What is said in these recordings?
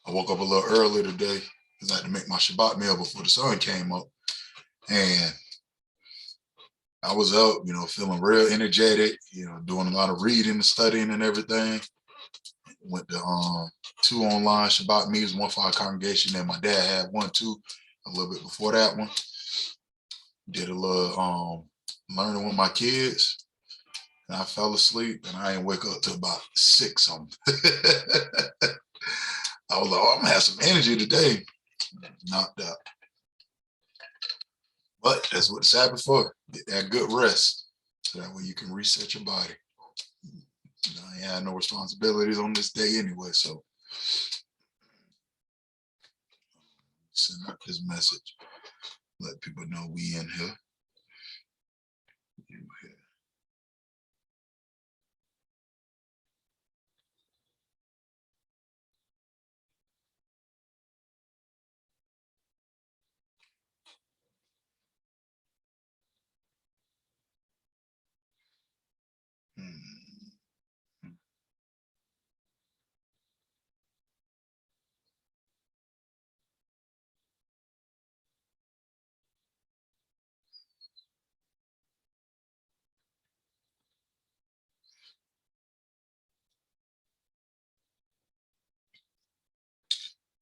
I woke up a little early today because I had to make my Shabbat meal before the sun came up. And I was up, feeling real energetic, doing a lot of reading and studying and everything. Went to 2 online Shabbat meetings, one for our congregation, and my dad had one too, a little bit before that one. Did a little learning with my kids, and I fell asleep, and I didn't wake up till about 6 something. I was like, I'm gonna have some energy today. Knocked out. But that's what the Sabbath for. Get that good rest. So that way you can reset your body. I had no responsibilities on this day anyway, so send out this message. Let people know we in here.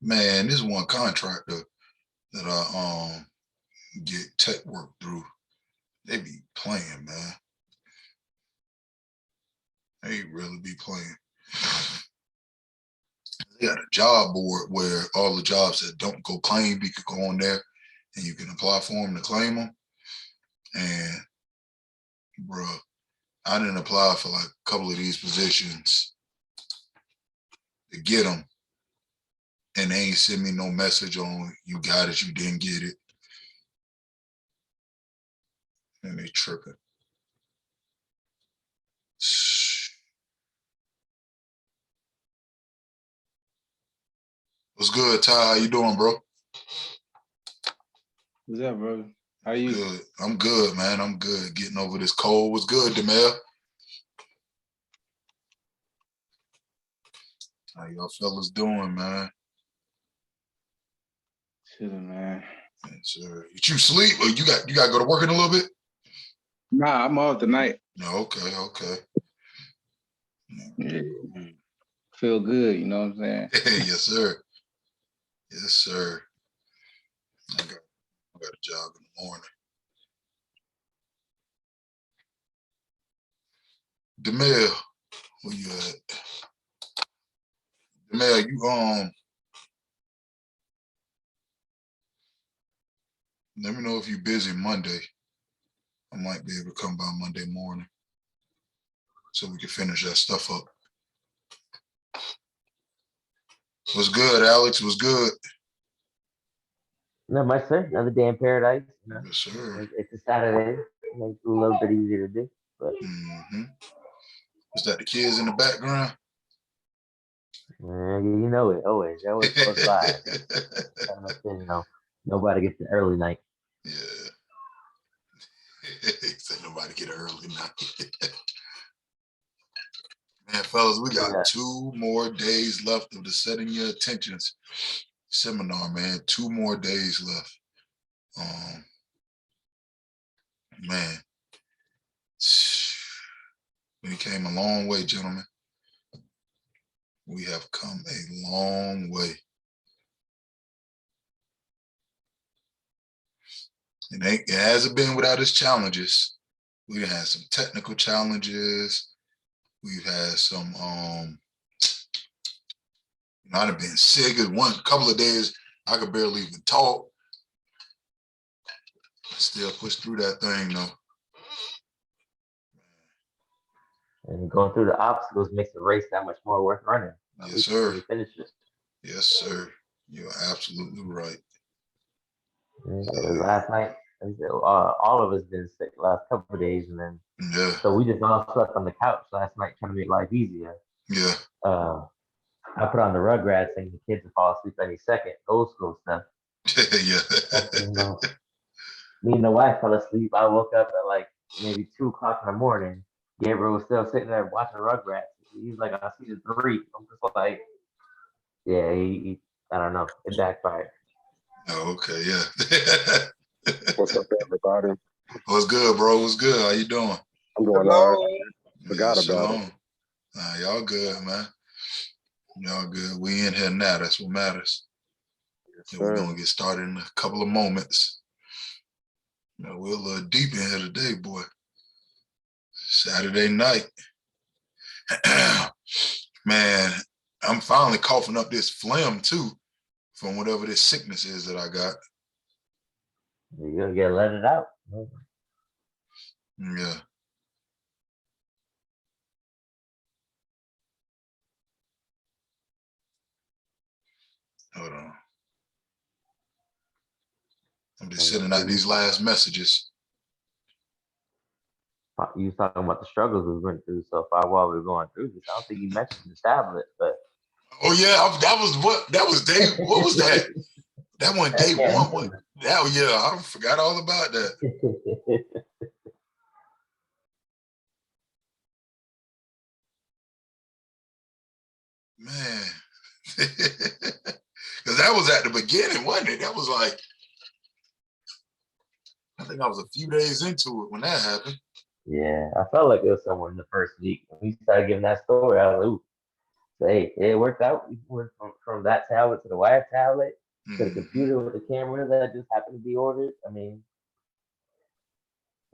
Man, this one contractor that I get tech work through, they be playing, man. They really be playing. They got a job board where all the jobs that don't go claimed, you could go on there and you can apply for them to claim them. And bro, I didn't apply for like a couple of these positions to get them, and they ain't send me no message on you got it, you didn't get it, and they tripping. What's good, Ty? How you doing, bro? What's up, bro? How are you? Good. I'm good, man. I'm good. Getting over this cold. What's good, Demel? How y'all fellas doing, man? Chilling, man. Yes, sir. You sleep or you got to go to work in a little bit? Nah, I'm off tonight. No, okay. Yeah. Feel good, you know what I'm saying? Yes, sir. Yes, sir. I got a job in the morning. Demel, where you at? Demel, you let me know if you're busy Monday. I might be able to come by Monday morning so we can finish that stuff up. What's good, Alex? What's good? Not much, sir. Another day in paradise. Yes, sir. It's a Saturday. It makes it a little bit easier to do. But is that the kids in the background? you know it. Always close by. Nobody gets the early night. Yeah. Said nobody get an early night. Man, fellas, we got 2 more days left of the Setting Your Attentions seminar, man. 2 more days left. Man, we came a long way, gentlemen. We have come a long way. It hasn't been without its challenges. We've had some technical challenges. We've had some, I've been sick. One couple of days, I could barely even talk. Still push through that thing, though. And going through the obstacles makes the race that much more worth running. Yes, sir. Finish it. Yes, sir. You're absolutely right. Last night, all of us been sick the last couple of days, and then so we just all slept on the couch last night trying to make life easier. Yeah. I put on the Rugrats and the kids would fall asleep any second, old school stuff. Yeah. Me and the wife fell asleep. I woke up at like maybe 2 o'clock in the morning. Gabriel was still sitting there watching Rugrats. He's like on season 3. I'm just like, yeah, I don't know. It backfired. Oh, okay, yeah. What's up, everybody? What's good, bro? What's good? How you doing? I'm doing all right. Forgot about it. Nah, y'all good, man. Y'all good. We in here now. That's what matters. Yes, We're gonna get started in a couple of moments. We're a little deep in here today, boy. Saturday night. Man, I'm finally coughing up this phlegm too from whatever this sickness is that I got. You're gonna let it out. Yeah. Hold on. I'm just sending out these last messages. You was talking about the struggles we went through so far while we were going through this. I don't think you mentioned the tablet, but oh yeah, that was day. What was that? That one day one. What? That yeah, I forgot all about that. Man, because that was at the beginning, wasn't it? That was like, I think I was a few days into it when that happened. Yeah, I felt like it was somewhere in the first week. When we started giving that story, I was like, ooh, hey, it worked out. We went from that tablet to the wired tablet to the computer with the camera that just happened to be ordered. I mean,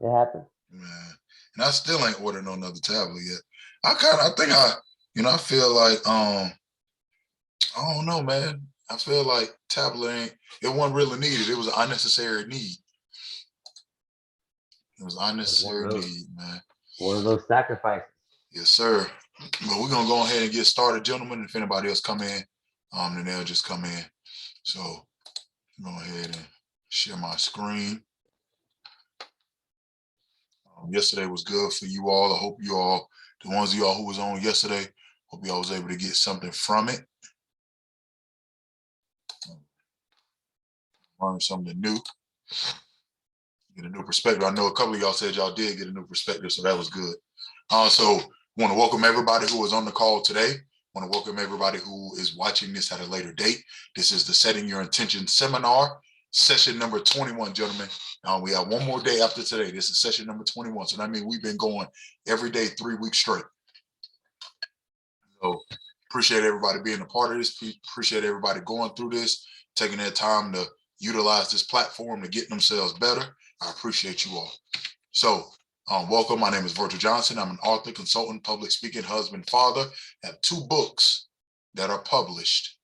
it happened. Man, and I still ain't ordered no another tablet yet. I feel like, I don't know, man. I feel like tablet it wasn't really needed. It was an unnecessary need. It was unnecessary need, man. One of those sacrifices. Yes, sir. But we're gonna go ahead and get started, gentlemen. If anybody else come in, then they'll just come in. So go ahead and share my screen. Yesterday was good for you all. I hope you all, the ones of y'all who was on yesterday, hope y'all was able to get something from it. Learn something new. Get a new perspective. I know a couple of y'all said y'all did get a new perspective, so that was good. So want to welcome everybody who is on the call today. Want to welcome everybody who is watching this at a later date. This is the Setting Your Intention seminar, session number 21, gentlemen. We have one more day after today. This is session number 21. So that means we've been going every day, 3 weeks straight. So appreciate everybody being a part of this. Appreciate everybody going through this, taking their time to utilize this platform to get themselves better. I appreciate you all. So welcome. My name is Virgil Johnson. I'm an author, consultant, public speaking, husband, father. I have 2 books that are published.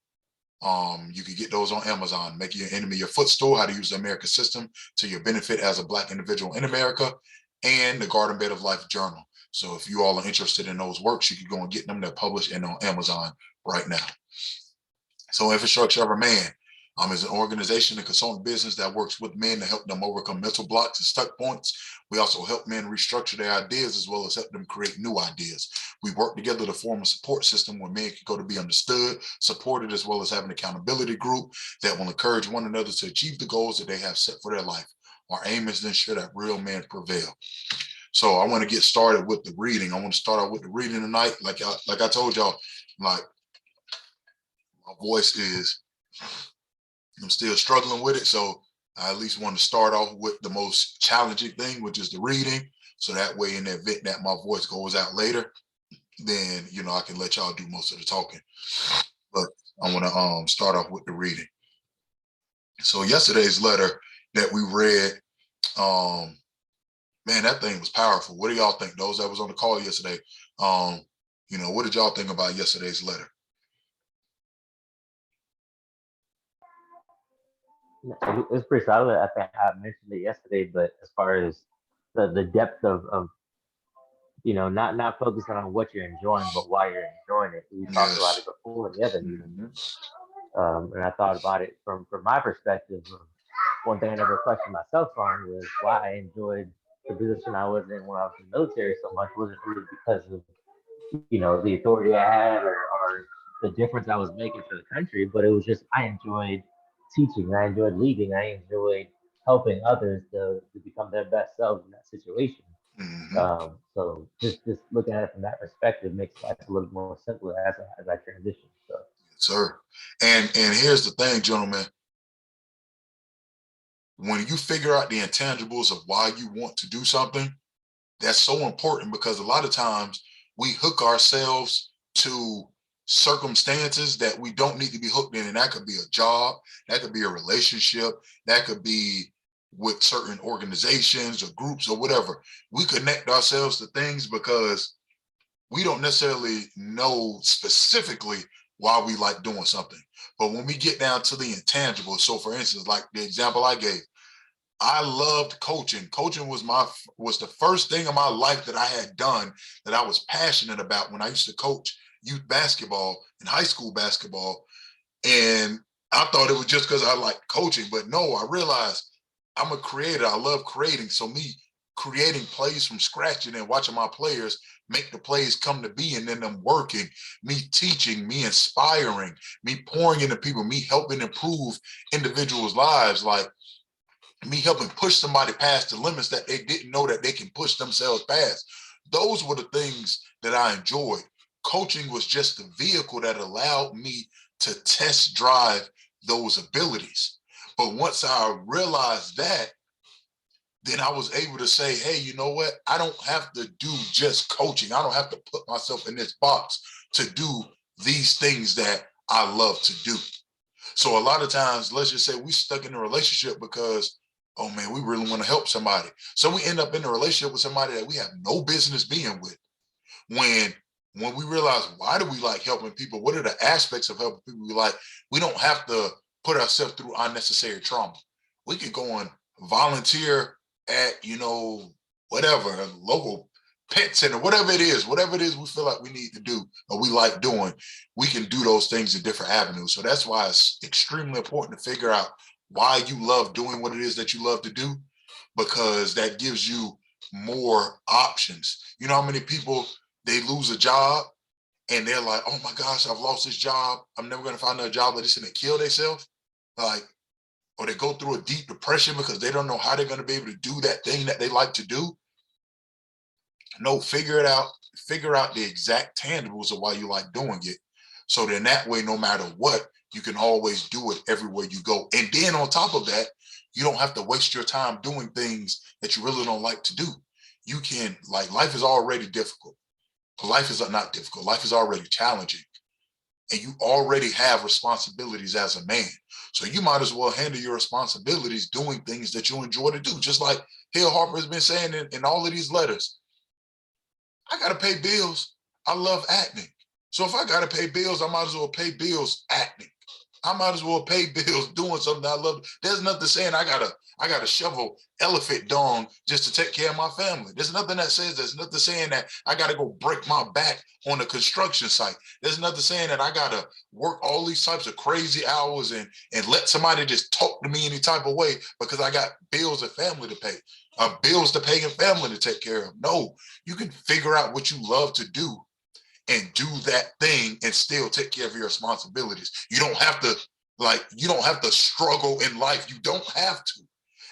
You can get those on Amazon. Make Your Enemy Your Footstool, How to Use the American System to Your Benefit as a Black Individual in America, and the Garden Bed of Life Journal. So if you all are interested in those works, you can go and get them. They're published and on Amazon right now. So Infrastructure of a Man is an organization and consultant business that works with men to help them overcome mental blocks and stuck points. We also help men restructure their ideas as well as help them create new ideas. We work together to form a support system where men can go to be understood, supported, as well as have an accountability group that will encourage one another to achieve the goals that they have set for their life. Our aim is to ensure that real men prevail. So I want to get started with the reading. I want to start out with the reading tonight. Like I told y'all, like my voice is, I'm still struggling with it. So I at least want to start off with the most challenging thing, which is the reading. So that way in the event that my voice goes out later, then, I can let y'all do most of the talking. But I want to start off with the reading. So yesterday's letter that we read, man, that thing was powerful. What do y'all think? Those that was on the call yesterday, what did y'all think about yesterday's letter? It's pretty solid. I think I mentioned it yesterday, but as far as the depth of not focusing on what you're enjoying, but why you're enjoying it. We talked about it before in the other meeting. And I thought about it from my perspective. One thing I never questioned myself on was why I enjoyed the position I was in when I was in the military so much. Wasn't really because of the authority I had or the difference I was making for the country, but it was just I enjoyed teaching, I enjoyed leading, I enjoyed helping others to become their best selves in that situation. So just looking at it from that perspective makes life a little more simpler as I transition. So Sir. And here's the thing, gentlemen. When you figure out the intangibles of why you want to do something, that's so important, because a lot of times we hook ourselves to circumstances that we don't need to be hooked in. And that could be a job, that could be a relationship, that could be with certain organizations or groups or whatever. We connect ourselves to things because we don't necessarily know specifically why we like doing something. But when we get down to the intangibles, so for instance, like the example I gave, I loved coaching. Coaching was the first thing in my life that I had done that I was passionate about when I used to coach youth basketball and high school basketball. And I thought it was just because I liked coaching, but no, I realized I'm a creator. I love creating. So me creating plays from scratch and then watching my players make the plays come to be, and then them working, me teaching, me inspiring, me pouring into people, me helping improve individuals' lives, like me helping push somebody past the limits that they didn't know that they can push themselves past. Those were the things that I enjoyed. Coaching was just the vehicle that allowed me to test drive those abilities. But once I realized that, then I was able to say, hey, you know what? I don't have to do just coaching. I don't have to put myself in this box to do these things that I love to do. So a lot of times, let's just say we stuck in a relationship because, oh man, we really want to help somebody. So we end up in a relationship with somebody that we have no business being with. When we realize, why do we like helping people? What are the aspects of helping people we like? We don't have to put ourselves through unnecessary trauma. We could go and volunteer at, whatever, a local pet center, whatever it is we feel like we need to do or we like doing, we can do those things in different avenues. So that's why it's extremely important to figure out why you love doing what it is that you love to do, because that gives you more options. You know how many people, they lose a job and they're like, oh my gosh, I've lost this job. I'm never going to find another job, like this, and they kill themselves. Like, or they go through a deep depression because they don't know how they're going to be able to do that thing that they like to do. No, figure it out. Figure out the exact tangibles of why you like doing it. So then that way, no matter what, you can always do it everywhere you go. And then on top of that, you don't have to waste your time doing things that you really don't like to do. You can, like, life is already difficult. Life is not difficult. Life is already challenging. And you already have responsibilities as a man. So you might as well handle your responsibilities doing things that you enjoy to do. Just like Hill Harper has been saying in all of these letters, I got to pay bills. I love acting. So if I got to pay bills, I might as well pay bills acting. I might as well pay bills doing something I love. There's nothing saying I gotta shovel elephant dung just to take care of my family. There's nothing saying that I gotta go break my back on a construction site. There's nothing saying that I gotta work all these types of crazy hours and let somebody just talk to me any type of way because I got bills and family to pay, bills to pay and family to take care of. No, you can figure out what you love to do and do that thing and still take care of your responsibilities. You don't have to struggle in life. You don't have to.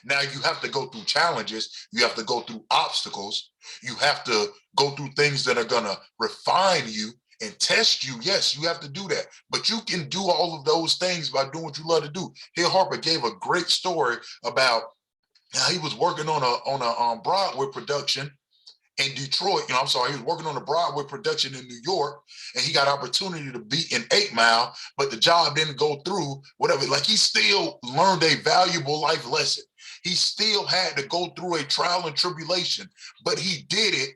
Now you have to go through challenges. You have to go through obstacles. You have to go through things that are gonna refine you and test you. Yes, you have to do that. But you can do all of those things by doing what you love to do. Hill Harper gave a great story about how he was working on a Broadway production in Detroit. He was working on a Broadway production in New York, and he got opportunity to be in 8 Mile, but the job didn't go through, whatever. Like, he still learned a valuable life lesson. He still had to go through a trial and tribulation, but he did it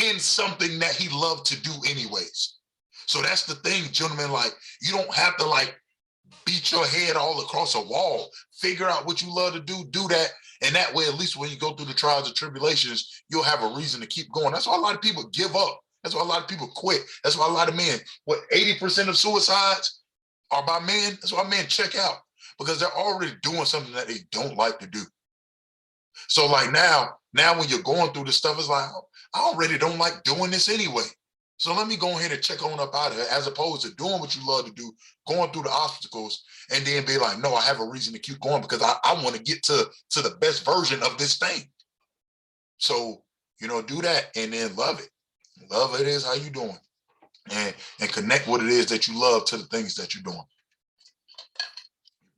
in something that he loved to do anyways. So that's the thing, gentlemen. Like, you don't have to beat your head all across a wall. Figure out what you love to do that. And that way, at least when you go through the trials and tribulations, you'll have a reason to keep going. That's why a lot of people give up. That's why a lot of people quit. That's why a lot of men, 80% of suicides are by men. That's why men check out, because they're already doing something that they don't like to do. So now when you're going through this stuff, it's like, I already don't like doing this anyway. So let me go ahead and check on up out of it, as opposed to doing what you love to do, going through the obstacles, and then be like, no, I have a reason to keep going because I want to get to the best version of this thing. So, do that and then love it. Love it is how you doing. and connect what it is that you love to the things that you're doing.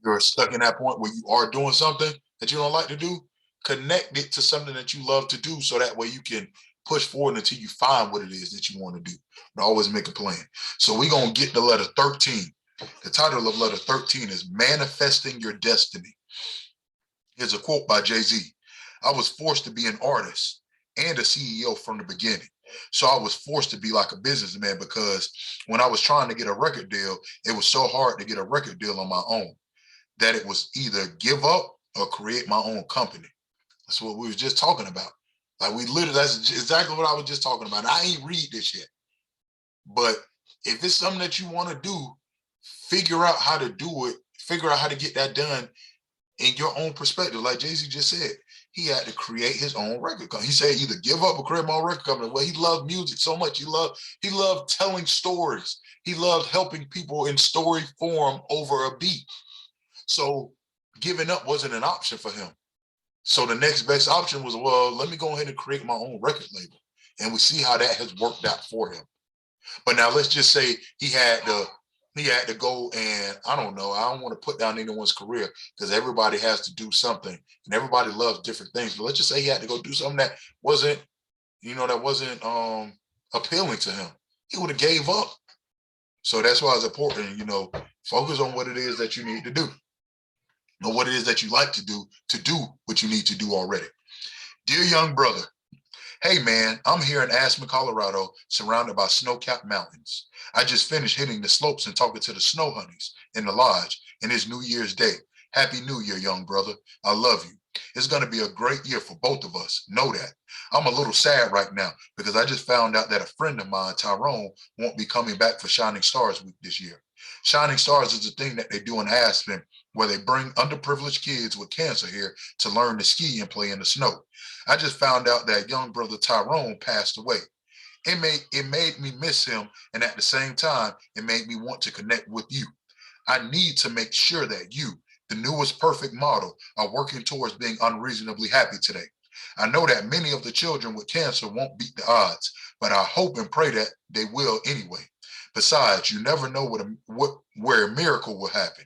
You're stuck in that point where you are doing something that you don't like to do, connect it to something that you love to do, so that way you can push forward until you find what it is that you want to do. But always make a plan. So we're going to get to letter 13. The title of letter 13 is Manifesting Your Destiny. Here's a quote by Jay-Z. I was forced to be an artist and a CEO from the beginning. So I was forced to be like a businessman, because when I was trying to get a record deal, it was so hard to get a record deal on my own that it was either give up or create my own company. That's what we were just talking about. Like, we literally, that's exactly what I was just talking about. I ain't read this yet. But if it's something that you want to do, figure out how to do it, figure out how to get that done in your own perspective. Like Jay-Z just said, he had to create his own record company. He said either give up or create my own record company. Well, he loved music so much. He loved telling stories. He loved helping people in story form over a beat. So giving up wasn't an option for him. So the next best option was, well, let me go ahead and create my own record label. And we see how that has worked out for him. But now let's just say he had to go, and I don't know, I don't want to put down anyone's career, because everybody has to do something and everybody loves different things. But let's just say he had to go do something that wasn't appealing to him. He would have gave up. So that's why it's important, focus on what it is that you need to do. Know what it is that you like to do what you need to do already. Dear young brother, hey man, I'm here in Aspen, Colorado, surrounded by snow-capped mountains. I just finished hitting the slopes and talking to the snow honeys in the lodge, and it's New Year's Day. Happy New Year, young brother. I love you. It's going to be a great year for both of us. Know that. I'm a little sad right now because I just found out that a friend of mine, Tyrone, won't be coming back for Shining Stars Week this year. Shining Stars is a thing that they do in Aspen, where they bring underprivileged kids with cancer here to learn to ski and play in the snow. I just found out that young brother Tyrone passed away. It made me miss him, and at the same time, it made me want to connect with you. I need to make sure that you, the newest perfect model, are working towards being unreasonably happy today. I know that many of the children with cancer won't beat the odds, but I hope and pray that they will anyway. Besides, you never know where a miracle will happen.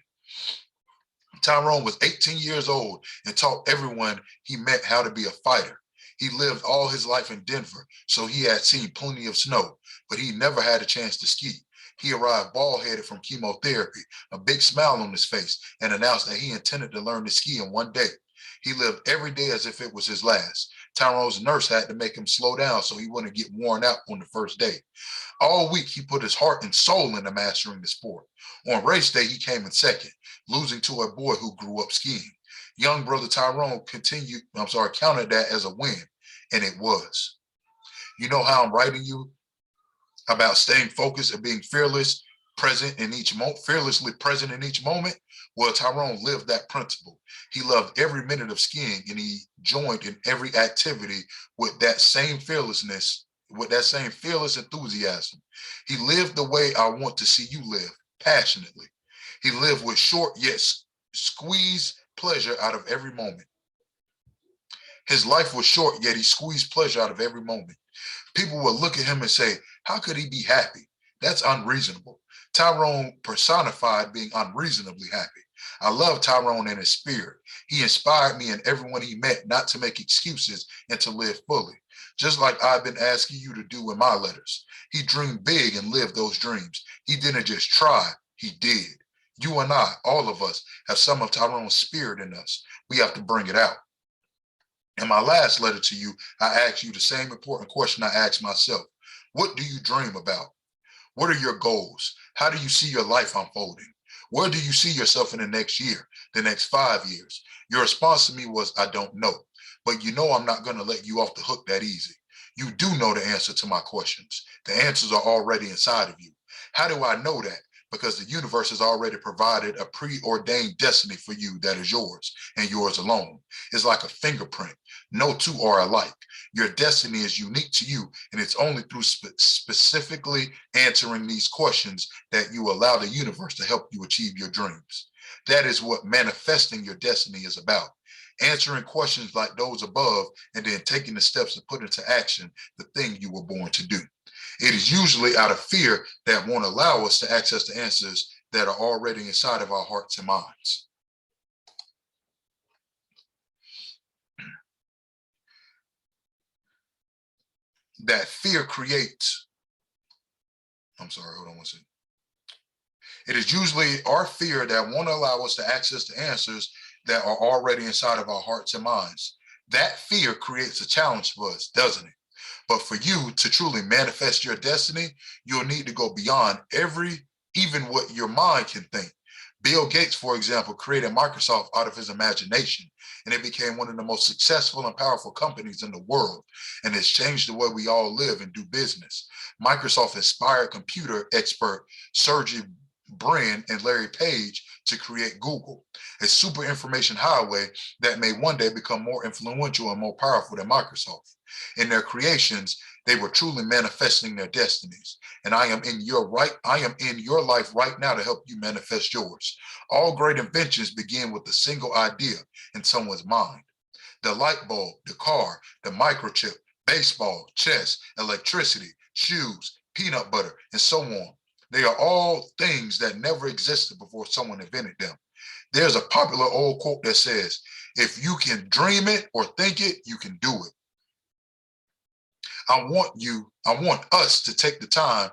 Tyrone was 18 years old and taught everyone he met how to be a fighter. He lived all his life in Denver, so he had seen plenty of snow, but he never had a chance to ski. He arrived bald-headed from chemotherapy, a big smile on his face, and announced that he intended to learn to ski in one day. He lived every day as if it was his last. Tyrone's nurse had to make him slow down so he wouldn't get worn out on the first day. All week, he put his heart and soul into mastering the sport. On race day, he came in second, losing to a boy who grew up skiing. Young brother Tyrone counted that as a win, and it was. You know how I'm writing you about staying focused and being fearlessly present in each moment? Well, Tyrone lived that principle. He loved every minute of skiing, and he joined in every activity with that same fearlessness, with that same fearless enthusiasm. He lived the way I want to see you live, passionately. He lived with short yet squeezed pleasure out of every moment. His life was short, yet he squeezed pleasure out of every moment. People would look at him and say, how could he be happy? That's unreasonable. Tyrone personified being unreasonably happy. I love Tyrone and his spirit. He inspired me and everyone he met not to make excuses and to live fully, just like I've been asking you to do in my letters. He dreamed big and lived those dreams. He didn't just try, he did. You and I, all of us, have some of Tyrone's spirit in us. We have to bring it out. In my last letter to you, I asked you the same important question I asked myself. What do you dream about? What are your goals? How do you see your life unfolding? Where do you see yourself in the next year, the next 5 years? Your response to me was, I don't know. But you know I'm not going to let you off the hook that easy. You do know the answer to my questions. The answers are already inside of you. How do I know that? Because the universe has already provided a preordained destiny for you that is yours and yours alone. It's like a fingerprint. No two are alike. Your destiny is unique to you, and it's only through specifically answering these questions that you allow the universe to help you achieve your dreams. That is what manifesting your destiny is about. Answering questions like those above, and then taking the steps to put into action the thing you were born to do. It is usually out of fear that won't allow us to access the answers that are already inside of our hearts and minds. That fear creates, I'm sorry, hold on one second. It is usually our fear that won't allow us to access the answers that are already inside of our hearts and minds. That fear creates a challenge for us, doesn't it? But for you to truly manifest your destiny, you'll need to go beyond even what your mind can think. Bill Gates, for example, created Microsoft out of his imagination, and it became one of the most successful and powerful companies in the world, and it's changed the way we all live and do business. Microsoft inspired computer expert Sergey Brin and Larry Page to create Google, a super information highway that may one day become more influential and more powerful than Microsoft. In their creations, they were truly manifesting their destinies. And I am in your life right now to help you manifest yours. All great inventions begin with a single idea in someone's mind. The light bulb, the car, the microchip, baseball, chess, electricity, shoes, peanut butter, and so on. They are all things that never existed before someone invented them. There's a popular old quote that says, if you can dream it or think it, you can do it. I want us to take the time.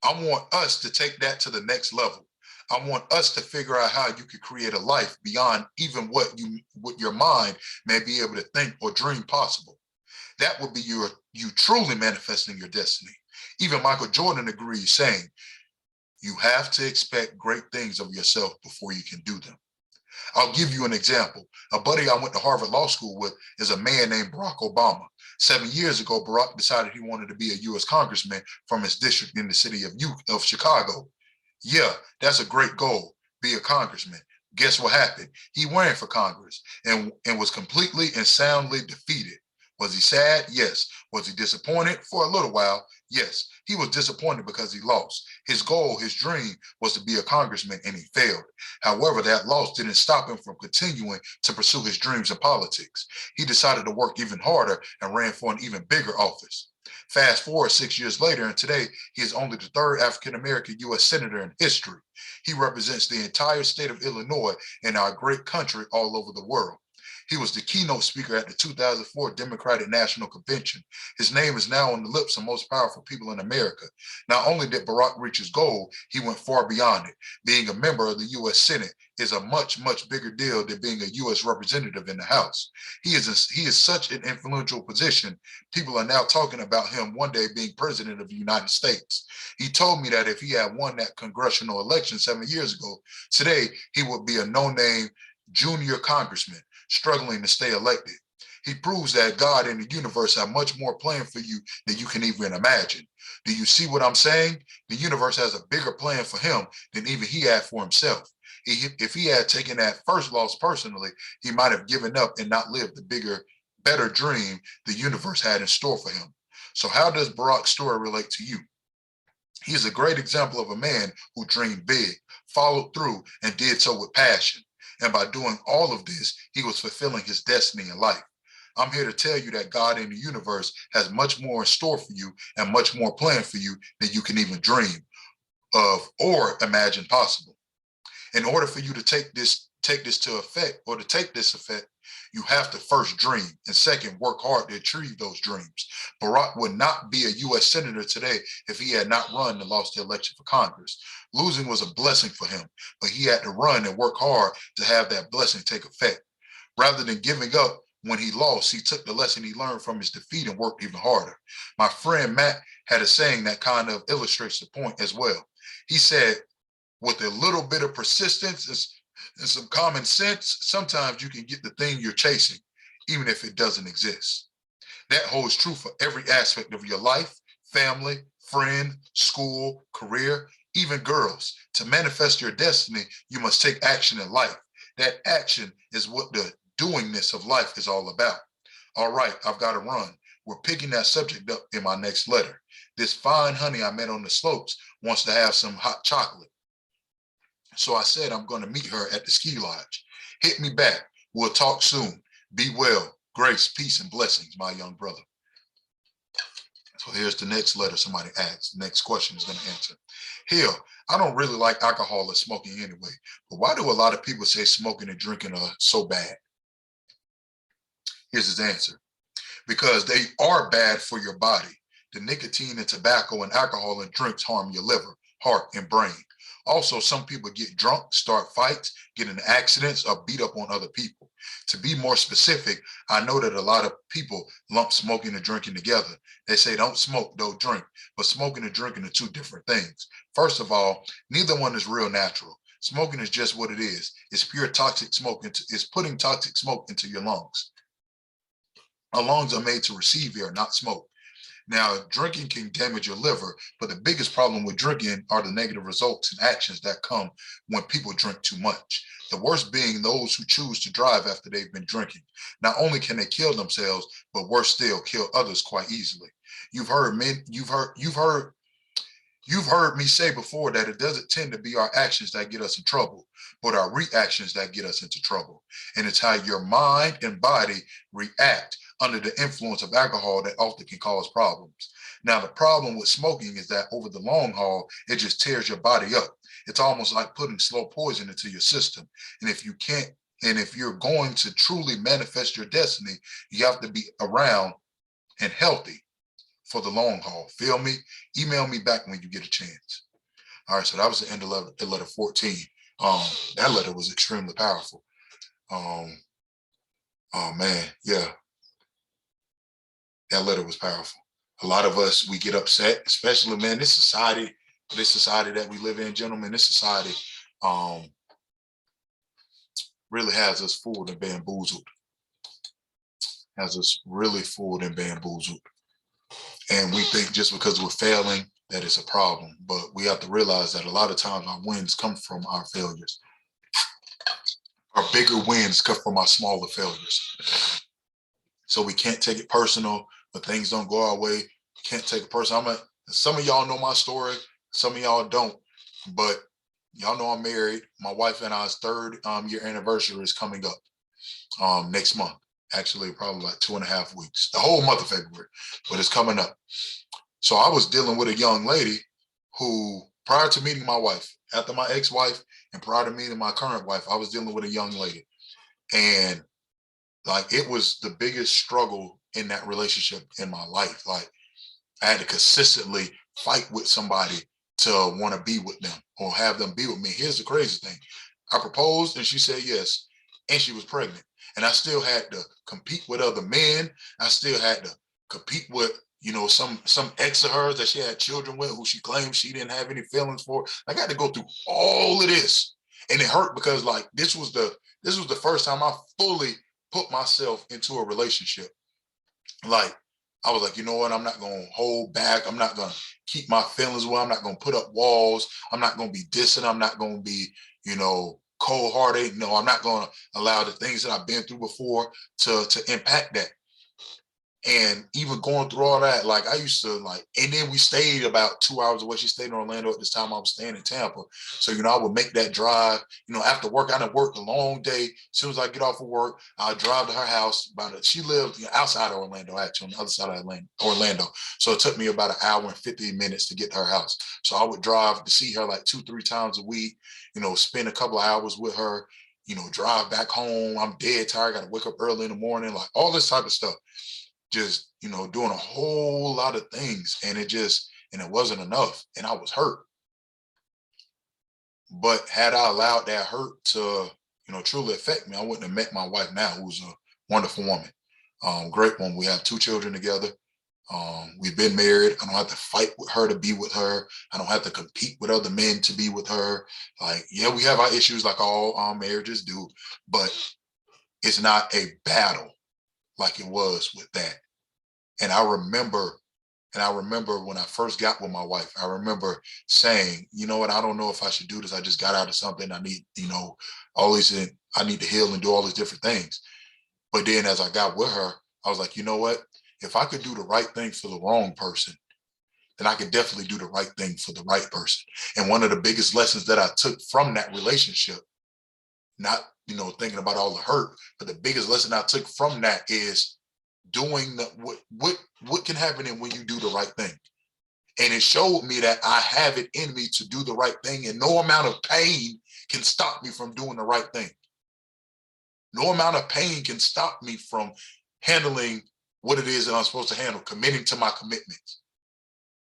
I want us to take that to the next level. I want us to figure out how you could create a life beyond even what your mind may be able to think or dream possible. That would be you truly manifesting your destiny. Even Michael Jordan agrees, saying, you have to expect great things of yourself before you can do them. I'll give you an example. A buddy I went to Harvard Law School with is a man named Barack Obama. 7 years ago, Barack decided he wanted to be a U.S. congressman from his district in the city of Chicago. Yeah, that's a great goal, be a congressman. Guess what happened? He ran for Congress and was completely and soundly defeated. Was he sad? Yes. Was he disappointed? For a little while, yes. He was disappointed because he lost. His goal, his dream was to be a congressman, and he failed. However, that loss didn't stop him from continuing to pursue his dreams in politics. He decided to work even harder and ran for an even bigger office. Fast forward 6 years later, and today he is only the third African-American U.S. senator in history. He represents the entire state of Illinois and our great country all over the world. He was the keynote speaker at the 2004 Democratic National Convention. His name is now on the lips of most powerful people in America. Not only did Barack reach his goal, he went far beyond it. Being a member of the U.S. Senate is a much, much bigger deal than being a U.S. representative in the House. He is such an influential position. People are now talking about him one day being president of the United States. He told me that if he had won that congressional election 7 years ago, today he would be a no-name junior congressman struggling to stay elected. He proves that God and the universe have much more planned for you than you can even imagine. Do you see what I'm saying? The universe has a bigger plan for him than even he had for himself. If he had taken that first loss personally, he might have given up and not lived the bigger, better dream the universe had in store for him. So how does Barack's story relate to you? He is a great example of a man who dreamed big, followed through, and did so with passion. And by doing all of this, he was fulfilling his destiny in life. I'm here to tell you that God in the universe has much more in store for you and much more planned for you than you can even dream of or imagine possible. In order for you to take this effect, you have to first dream, and second, work hard to achieve those dreams. Barack would not be a U.S. Senator today if he had not run and lost the election for Congress. Losing was a blessing for him, but he had to run and work hard to have that blessing take effect. Rather than giving up when he lost, he took the lesson he learned from his defeat and worked even harder. My friend Matt had a saying that kind of illustrates the point as well. He said, with a little bit of persistence and some common sense, sometimes you can get the thing you're chasing, even if it doesn't exist. That holds true for every aspect of your life, family, friend, school, career, even girls. To manifest your destiny, you must take action in life. That action is what the doingness of life is all about. All right, I've got to run. We're picking that subject up in my next letter. This fine honey I met on the slopes wants to have some hot chocolate. So I said I'm going to meet her at the ski lodge. Hit me back. We'll talk soon. Be well. Grace, peace, and blessings, my young brother. So here's the next letter somebody asks. Next question is going to answer. Hell, I don't really like alcohol or smoking anyway, but why do a lot of people say smoking and drinking are so bad? Here's his answer. Because they are bad for your body. The nicotine and tobacco and alcohol and drinks harm your liver, heart, and brain. Also, some people get drunk, start fights, get in accidents, or beat up on other people. To be more specific, I know that a lot of people lump smoking and drinking together. They say don't smoke, don't drink, but smoking and drinking are two different things. First of all, neither one is real natural. Smoking is just what it is. It's pure toxic smoke. It's putting toxic smoke into your lungs. Our lungs are made to receive air, not smoke. Now, drinking can damage your liver, but the biggest problem with drinking are the negative results and actions that come when people drink too much. The worst being those who choose to drive after they've been drinking. Not only can they kill themselves, but worse still, kill others quite easily. You've heard me say before that it doesn't tend to be our actions that get us in trouble, but our reactions that get us into trouble. And it's how your mind and body react under the influence of alcohol that often can cause problems. Now, the problem with smoking is that over the long haul, it just tears your body up. It's almost like putting slow poison into your system. And if you're going to truly manifest your destiny, you have to be around and healthy for the long haul. Feel me? Email me back when you get a chance. All right, so that was the end of letter 14. That letter was extremely powerful. Oh man, yeah. That letter was powerful. A lot of us, we get upset, especially, man, this society that we live in, gentlemen, this society really has us fooled and bamboozled. Has us really fooled and bamboozled. And we think just because we're failing that it's a problem. But we have to realize that a lot of times our wins come from our failures. Our bigger wins come from our smaller failures. So we can't take it personal when things don't go our way. We can't take it personal. Some of y'all know my story. Some of y'all don't. But y'all know I'm married. My wife and I's third year anniversary is coming up next month. Actually, probably like 2.5 weeks. The whole month of February, but it's coming up. So I was dealing with a young lady who, prior to meeting my wife, after my ex-wife, and prior to meeting my current wife, I was dealing with a young lady. And like, it was the biggest struggle in that relationship in my life. Like, I had to consistently fight with somebody to want to be with them or have them be with me. Here's the crazy thing. I proposed and she said yes, and she was pregnant. And I still had to compete with other men. I still had to compete with, some ex of hers that she had children with who she claimed she didn't have any feelings for. I got to go through all of this. And it hurt because like this was the first time I fully put myself into a relationship. Like, I was like, you know what? I'm not going to hold back. I'm not going to keep my feelings away. I'm not going to put up walls. I'm not going to be dissing. I'm not going to be, cold-hearted. No, I'm not going to allow the things that I've been through before to impact that. And even going through all that, like I used to and then we stayed about 2 hours away. She stayed in Orlando at this time. I was staying in Tampa. So, I would make that drive, after work. I done worked a long day. As soon as I get off of work, I'll drive to her house. She lived outside of Orlando, actually, on the other side of Orlando. So it took me about 1 hour and 50 minutes to get to her house. So I would drive to see her like 2-3 times a week, spend a couple of hours with her, drive back home. I'm dead tired. I got to wake up early in the morning, like all this type of stuff. Just, doing a whole lot of things, and it wasn't enough, and I was hurt. But had I allowed that hurt to, truly affect me, I wouldn't have met my wife now, who's a wonderful woman. Great one. We have 2 children together. We've been married. I don't have to fight with her to be with her. I don't have to compete with other men to be with her. Like, yeah, we have our issues like all marriages do, but it's not a battle like it was with that. And I remember when I first got with my wife, I remember saying, you know what, I don't know if I should do this. I just got out of something. I need, I need to heal and do all these different things. But then as I got with her, I was like, you know what, if I could do the right thing for the wrong person, then I could definitely do the right thing for the right person. And one of the biggest lessons that I took from that relationship, not, thinking about all the hurt, but the biggest lesson I took from that is doing what can happen when you do the right thing. And it showed me that I have it in me to do the right thing, and no amount of pain can stop me from doing the right thing. No amount of pain can stop me from handling what it is that I'm supposed to handle, committing to my commitments.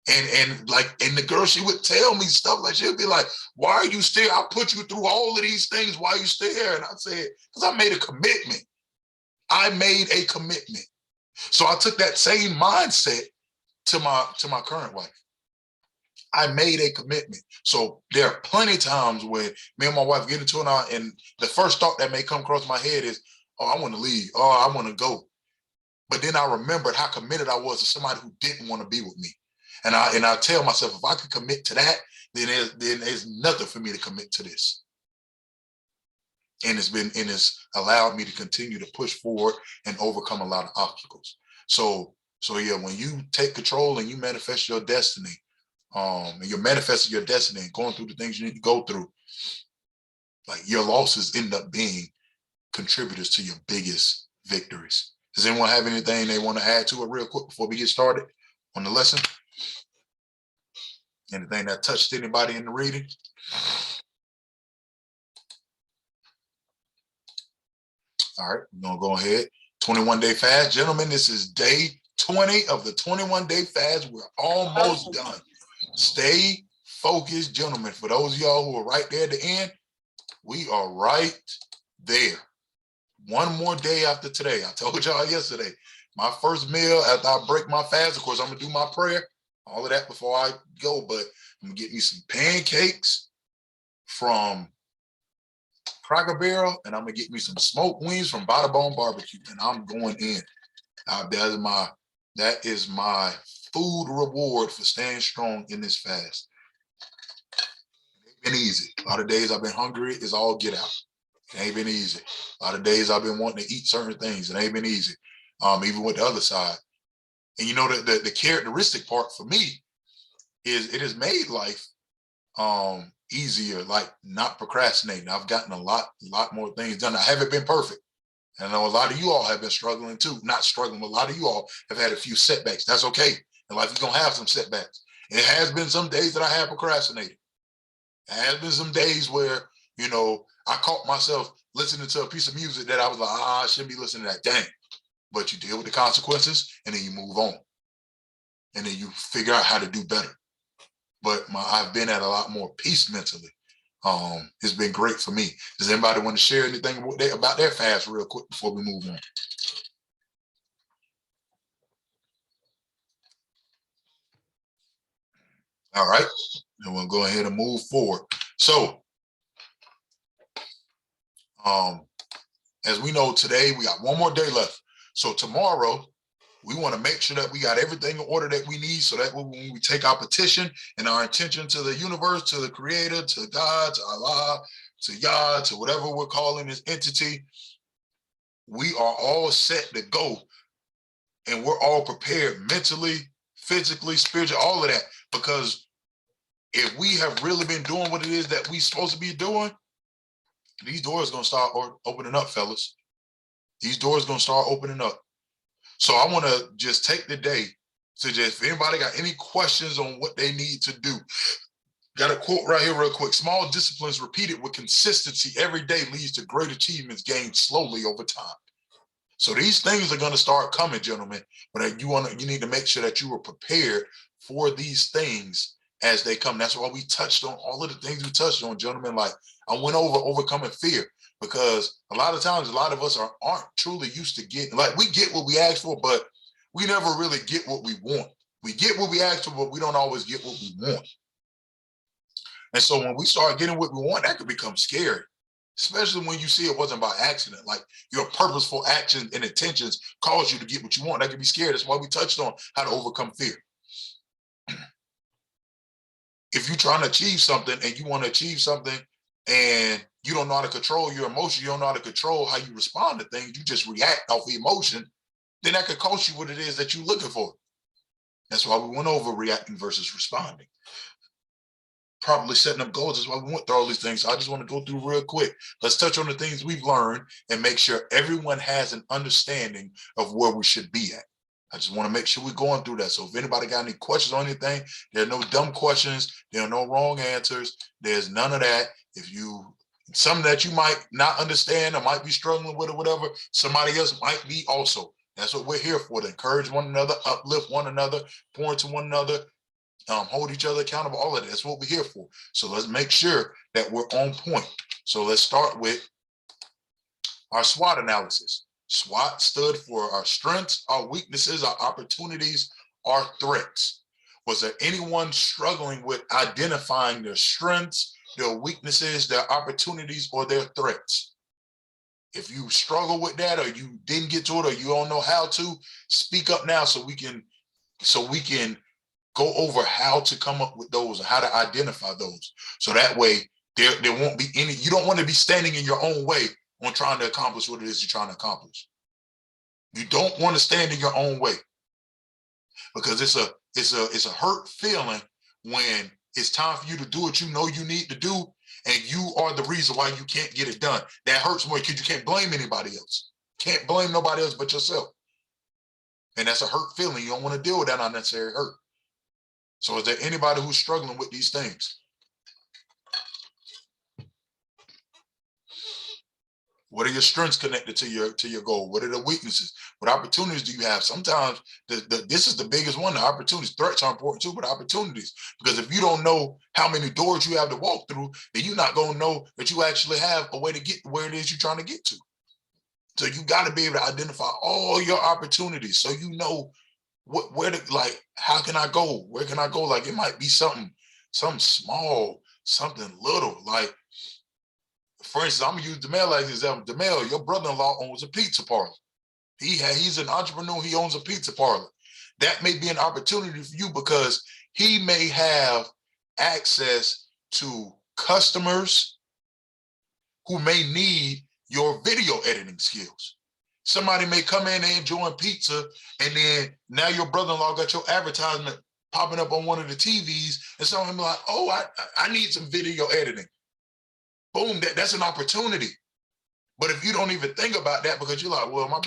And the girl, she would tell me stuff like, she'd be like, why are you still, I put you through all of these things, why are you still here? And I said, because I made a commitment. I made a commitment. So I took that same mindset to my current wife. I made a commitment. So there are plenty of times where me and my wife get into it, and the first thought that may come across my head is, oh, I want to leave. Oh, I want to go. But then I remembered how committed I was to somebody who didn't want to be with me. And I tell myself, if I could commit to that, then there's nothing for me to commit to this. And it's allowed me to continue to push forward and overcome a lot of obstacles. So yeah, when you take control and you manifest your destiny, and you're manifesting your destiny and going through the things you need to go through, like, your losses end up being contributors to your biggest victories. Does anyone have anything they want to add to it real quick before we get started on the lesson? Anything that touched anybody in the reading? All right, we're gonna go ahead. 21-day fast. Gentlemen, this is day 20 of the 21-day fast. We're almost done. Stay focused, gentlemen. For those of y'all who are right there at the end, we are right there. One more day after today. I told y'all yesterday, my first meal after I break my fast, of course, I'm gonna do my prayer, all of that before I go, but I'm gonna get me some pancakes from Cracker Barrel, and I'm gonna get me some smoked wings from Bada Bone Barbecue, and I'm going in. That is my food reward for staying strong in this fast. It ain't been easy. A lot of days I've been hungry. It's all get out. It ain't been easy. A lot of days I've been wanting to eat certain things. It ain't been easy. Even with the other side. And you know, the characteristic part for me is it has made life easier, like not procrastinating. I've gotten a lot more things done. I haven't been perfect. And I know a lot of you all have been struggling too. Not struggling, but a lot of you all have had a few setbacks. That's okay. In life, you're gonna have some setbacks. It has been some days that I have procrastinated. It has been some days where, you know, I caught myself listening to a piece of music that I was like, I shouldn't be listening to that. Dang. But you deal with the consequences and then you move on. And then you figure out how to do better. But I've been at a lot more peace mentally. It's been great for me. Does anybody want to share anything about their fast real quick before we move on? All right, then we'll go ahead and move forward. So, as we know, today we got one more day left. So tomorrow, we want to make sure that we got everything in order that we need, so that when we take our petition and our intention to the universe, to the creator, to God, to Allah, to Yah, to whatever we're calling this entity, we are all set to go. And we're all prepared mentally, physically, spiritually, all of that. Because if we have really been doing what it is that we're supposed to be doing, these doors are going to start opening up, fellas. These doors are going to start opening up. So I want to just take the day to just, if anybody got any questions on what they need to do, got a quote right here real quick. Small disciplines repeated with consistency every day leads to great achievements gained slowly over time. So these things are going to start coming, gentlemen, but you need to make sure that you are prepared for these things as they come. That's why we touched on all of the things we touched on, gentlemen. Like, I went over overcoming fear, because a lot of times, a lot of us aren't truly used to getting, like, we get what we ask for, but we never really get what we want. We get what we ask for, but we don't always get what we want. And so when we start getting what we want, that could become scary, especially when you see it wasn't by accident. Like, your purposeful actions and intentions cause you to get what you want. That could be scary. That's why we touched on how to overcome fear. If you're trying to achieve something and you want to achieve something and you don't know how to control your emotion, you don't know how to control how you respond to things, you just react off the emotion, then that could cost you what it is that you're looking for. That's why we went over reacting versus responding. properly setting up goals. That's why we went through all these things. So I just want to go through real quick. Let's touch on the things we've learned and make sure everyone has an understanding of where we should be at. I just want to make sure we're going through that. So if anybody got any questions on anything, there are no dumb questions. There are no wrong answers. There's none of that. If you, something that you might not understand or might be struggling with or whatever, somebody else might be also. That's what we're here for, to encourage one another, uplift one another, pour into one another, hold each other accountable, all of that. That's what we're here for. So let's make sure that we're on point. So let's start with our SWOT analysis. SWOT stood for our strengths, our weaknesses, our opportunities, our threats. Was there anyone struggling with identifying their strengths, their weaknesses, their opportunities, or their threats? If you struggle with that, or you didn't get to it, or you don't know how to, speak up now so we can go over how to come up with those and how to identify those. So that way there won't be any, you don't want to be standing in your own way on trying to accomplish what it is you're trying to accomplish. You don't want to stand in your own way, because it's a hurt feeling when it's time for you to do what you know you need to do, and you are the reason why you can't get it done. That hurts more because you can't blame anybody else. Can't blame nobody else but yourself. And that's a hurt feeling. You don't want to deal with that unnecessary hurt. So is there anybody who's struggling with these things? What are your strengths connected to your goal? What are the weaknesses? What opportunities do you have? Sometimes this is the biggest one, the opportunities. Threats are important too, but opportunities. Because if you don't know how many doors you have to walk through, then you're not going to know that you actually have a way to get where it is you're trying to get to. So you got to be able to identify all your opportunities so you know where to, like, how can I go? Where can I go? Like, it might be something small, something little. Like, for instance, I'm gonna use DeMel as an example. DeMel, your brother-in-law owns a pizza parlor. He's an entrepreneur. He owns a pizza parlor. That may be an opportunity for you because he may have access to customers who may need your video editing skills. Somebody may come in and enjoy pizza, and then now your brother-in-law got your advertisement popping up on one of the TVs, and someone be like, oh, I need some video editing. Boom, that's an opportunity. But if you don't even think about that because you're like, well, my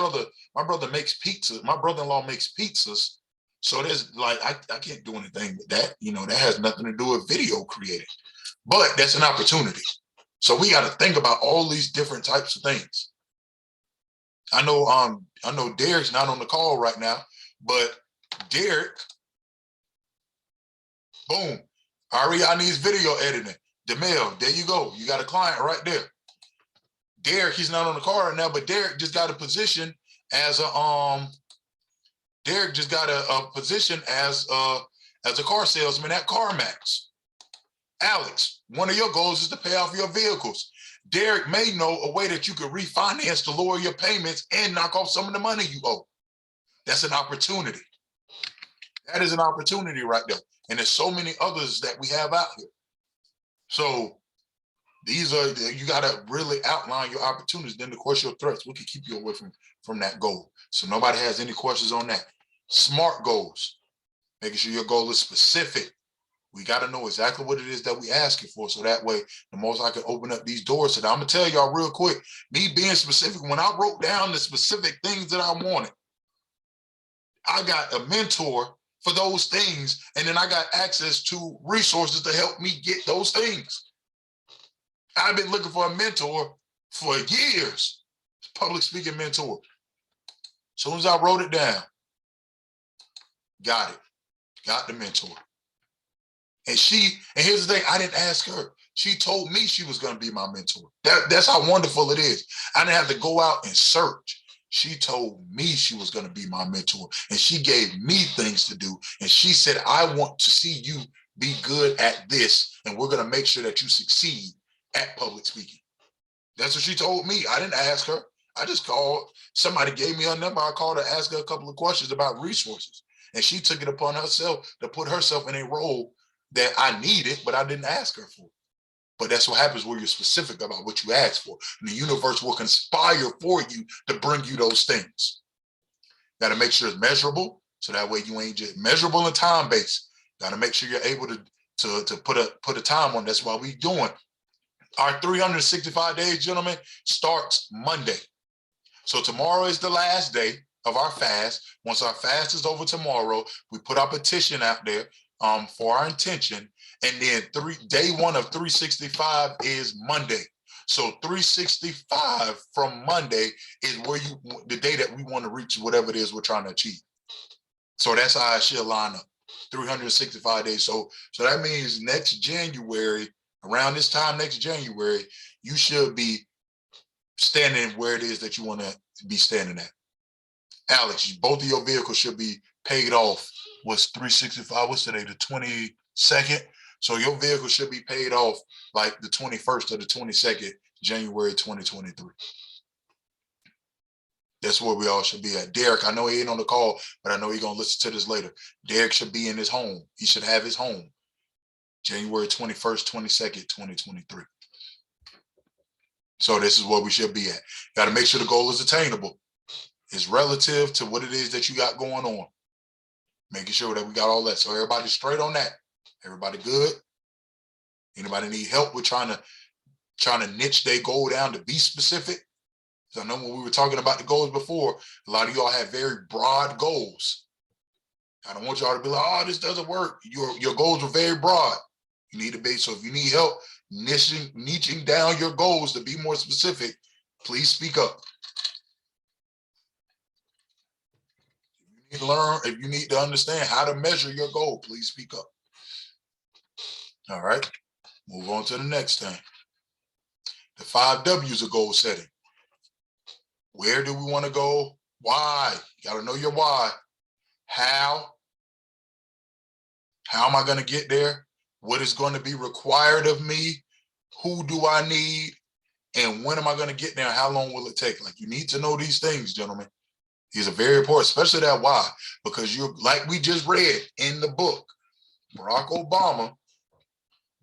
brother makes pizza, my brother-in-law makes pizzas, so there's like, I can't do anything with that. You know, that has nothing to do with video creating. But that's an opportunity. So we got to think about all these different types of things. I know Derek's not on the call right now, but Derek, boom, Ariana needs video editing. DeMel, there you go. You got a client right there. Derek, he's not on the call right now, but Derek just got a position as a position as a car salesman at CarMax. Alex, one of your goals is to pay off your vehicles. Derek may know a way that you could refinance to lower your payments and knock off some of the money you owe. That's an opportunity. That is an opportunity right there. And there's so many others that we have out here. So these are, you got to really outline your opportunities. Then, of course, your threats, what can keep you away from that goal. So nobody has any questions on that. SMART goals, making sure your goal is specific. We got to know exactly what it is that we asking for. So that way, the most I can open up these doors. So I'm going to tell y'all real quick, me being specific, when I wrote down the specific things that I wanted, I got a mentor for those things. And then I got access to resources to help me get those things. I've been looking for a mentor for years, public speaking mentor. As soon as I wrote it down, got it, got the mentor. And here's the thing, I didn't ask her. She told me she was going to be my mentor. That's how wonderful it is. I didn't have to go out and search. She told me she was going to be my mentor, and she gave me things to do. And she said, I want to see you be good at this, and we're going to make sure that you succeed at public speaking. That's what she told me. I didn't ask her. I just called. Somebody gave me her number. I called her, asked her a couple of questions about resources. And she took it upon herself to put herself in a role that I needed, but I didn't ask her for. But that's what happens when you're specific about what you ask for. And the universe will conspire for you to bring you those things. Got to make sure it's measurable. So that way you ain't just measurable and time-based. Got to make sure you're able to to put a time on. That's why we doing our 365 days, gentlemen, starts Monday. So tomorrow is the last day of our fast. Once our fast is over tomorrow, we put our petition out there for our intention. And then day one of 365 is Monday. So 365 from Monday is the day that we want to reach whatever it is we're trying to achieve. So that's how I should line up. 365 days. So that means next January, around this time next January, you should be standing where it is that you want to be standing at. Alex, both of your vehicles should be paid off. What's 365? What's today? The 22nd. So your vehicle should be paid off like the 21st or the 22nd, January 2023. That's where we all should be at. Derek, I know he ain't on the call, but I know he's going to listen to this later. Derek should be in his home. He should have his home January 21st, 22nd, 2023. So this is where we should be at. Got to make sure the goal is attainable. It's relative to what it is that you got going on. Making sure that we got all that. So everybody's straight on that. Everybody good? Anybody need help with trying to niche their goal down to be specific? So I know when we were talking about the goals before, a lot of y'all have very broad goals. I don't want y'all to be like, oh, this doesn't work. Your goals are very broad. You need to be, so if you need help niching down your goals to be more specific, please speak up. If you need to learn, if you need to understand how to measure your goal, please speak up. All right, move on to the next thing. The 5 W's of goal setting. Where do we want to go? Why? You got to know your why. How? How am I going to get there? What is going to be required of me? Who do I need? And when am I going to get there? How long will it take? Like, you need to know these things, gentlemen. These are very important, especially that why, because you're, like we just read in the book, Barack Obama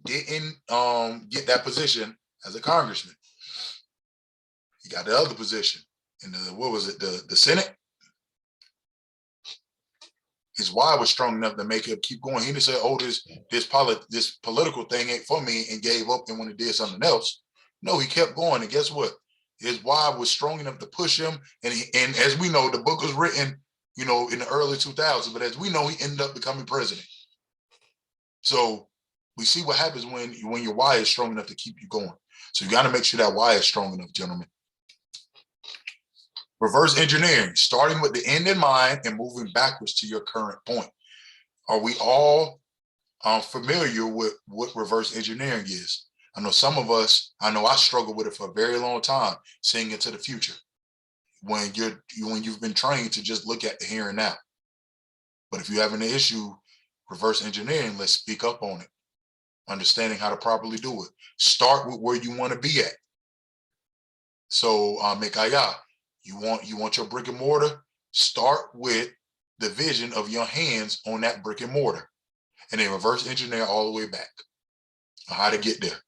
didn't get that position as a congressman. He got the other position in the, what was it, the Senate? His why was strong enough to make him keep going. He didn't say, oh, this political thing ain't for me, and gave up and went and did something else. No, he kept going. And guess what? His why was strong enough to push him. And as we know, the book was written, in the early 2000s, but as we know, he ended up becoming president. So we see what happens when your why is strong enough to keep you going. So you got to make sure that why is strong enough, gentlemen. Reverse engineering, starting with the end in mind and moving backwards to your current point. Are we all familiar with what reverse engineering is? I know some of us, I struggled with it for a very long time, seeing into the future. When you've been trained to just look at the here and now. But if you're having an issue, reverse engineering, let's speak up on it. Understanding how to properly do it. Start with where you want to be at. So, Mikaya, you want your brick and mortar? Start with the vision of your hands on that brick and mortar, and then reverse engineer all the way back on how to get there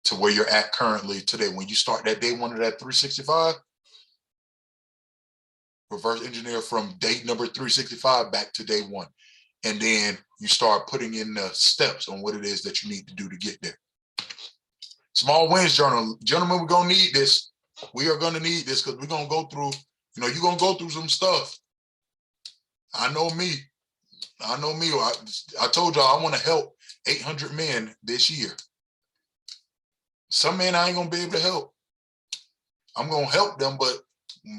to where you're at currently today. When you start that day one of that 365, reverse engineer from day number 365 back to day one. And then you start putting in the steps on what it is that you need to do to get there. Small wins journal. Gentlemen, we're going to need this. We are going to need this because we're going to go through, you're going to go through some stuff. I know me. I told y'all I want to help 800 men this year. Some men I ain't going to be able to help. I'm going to help them, but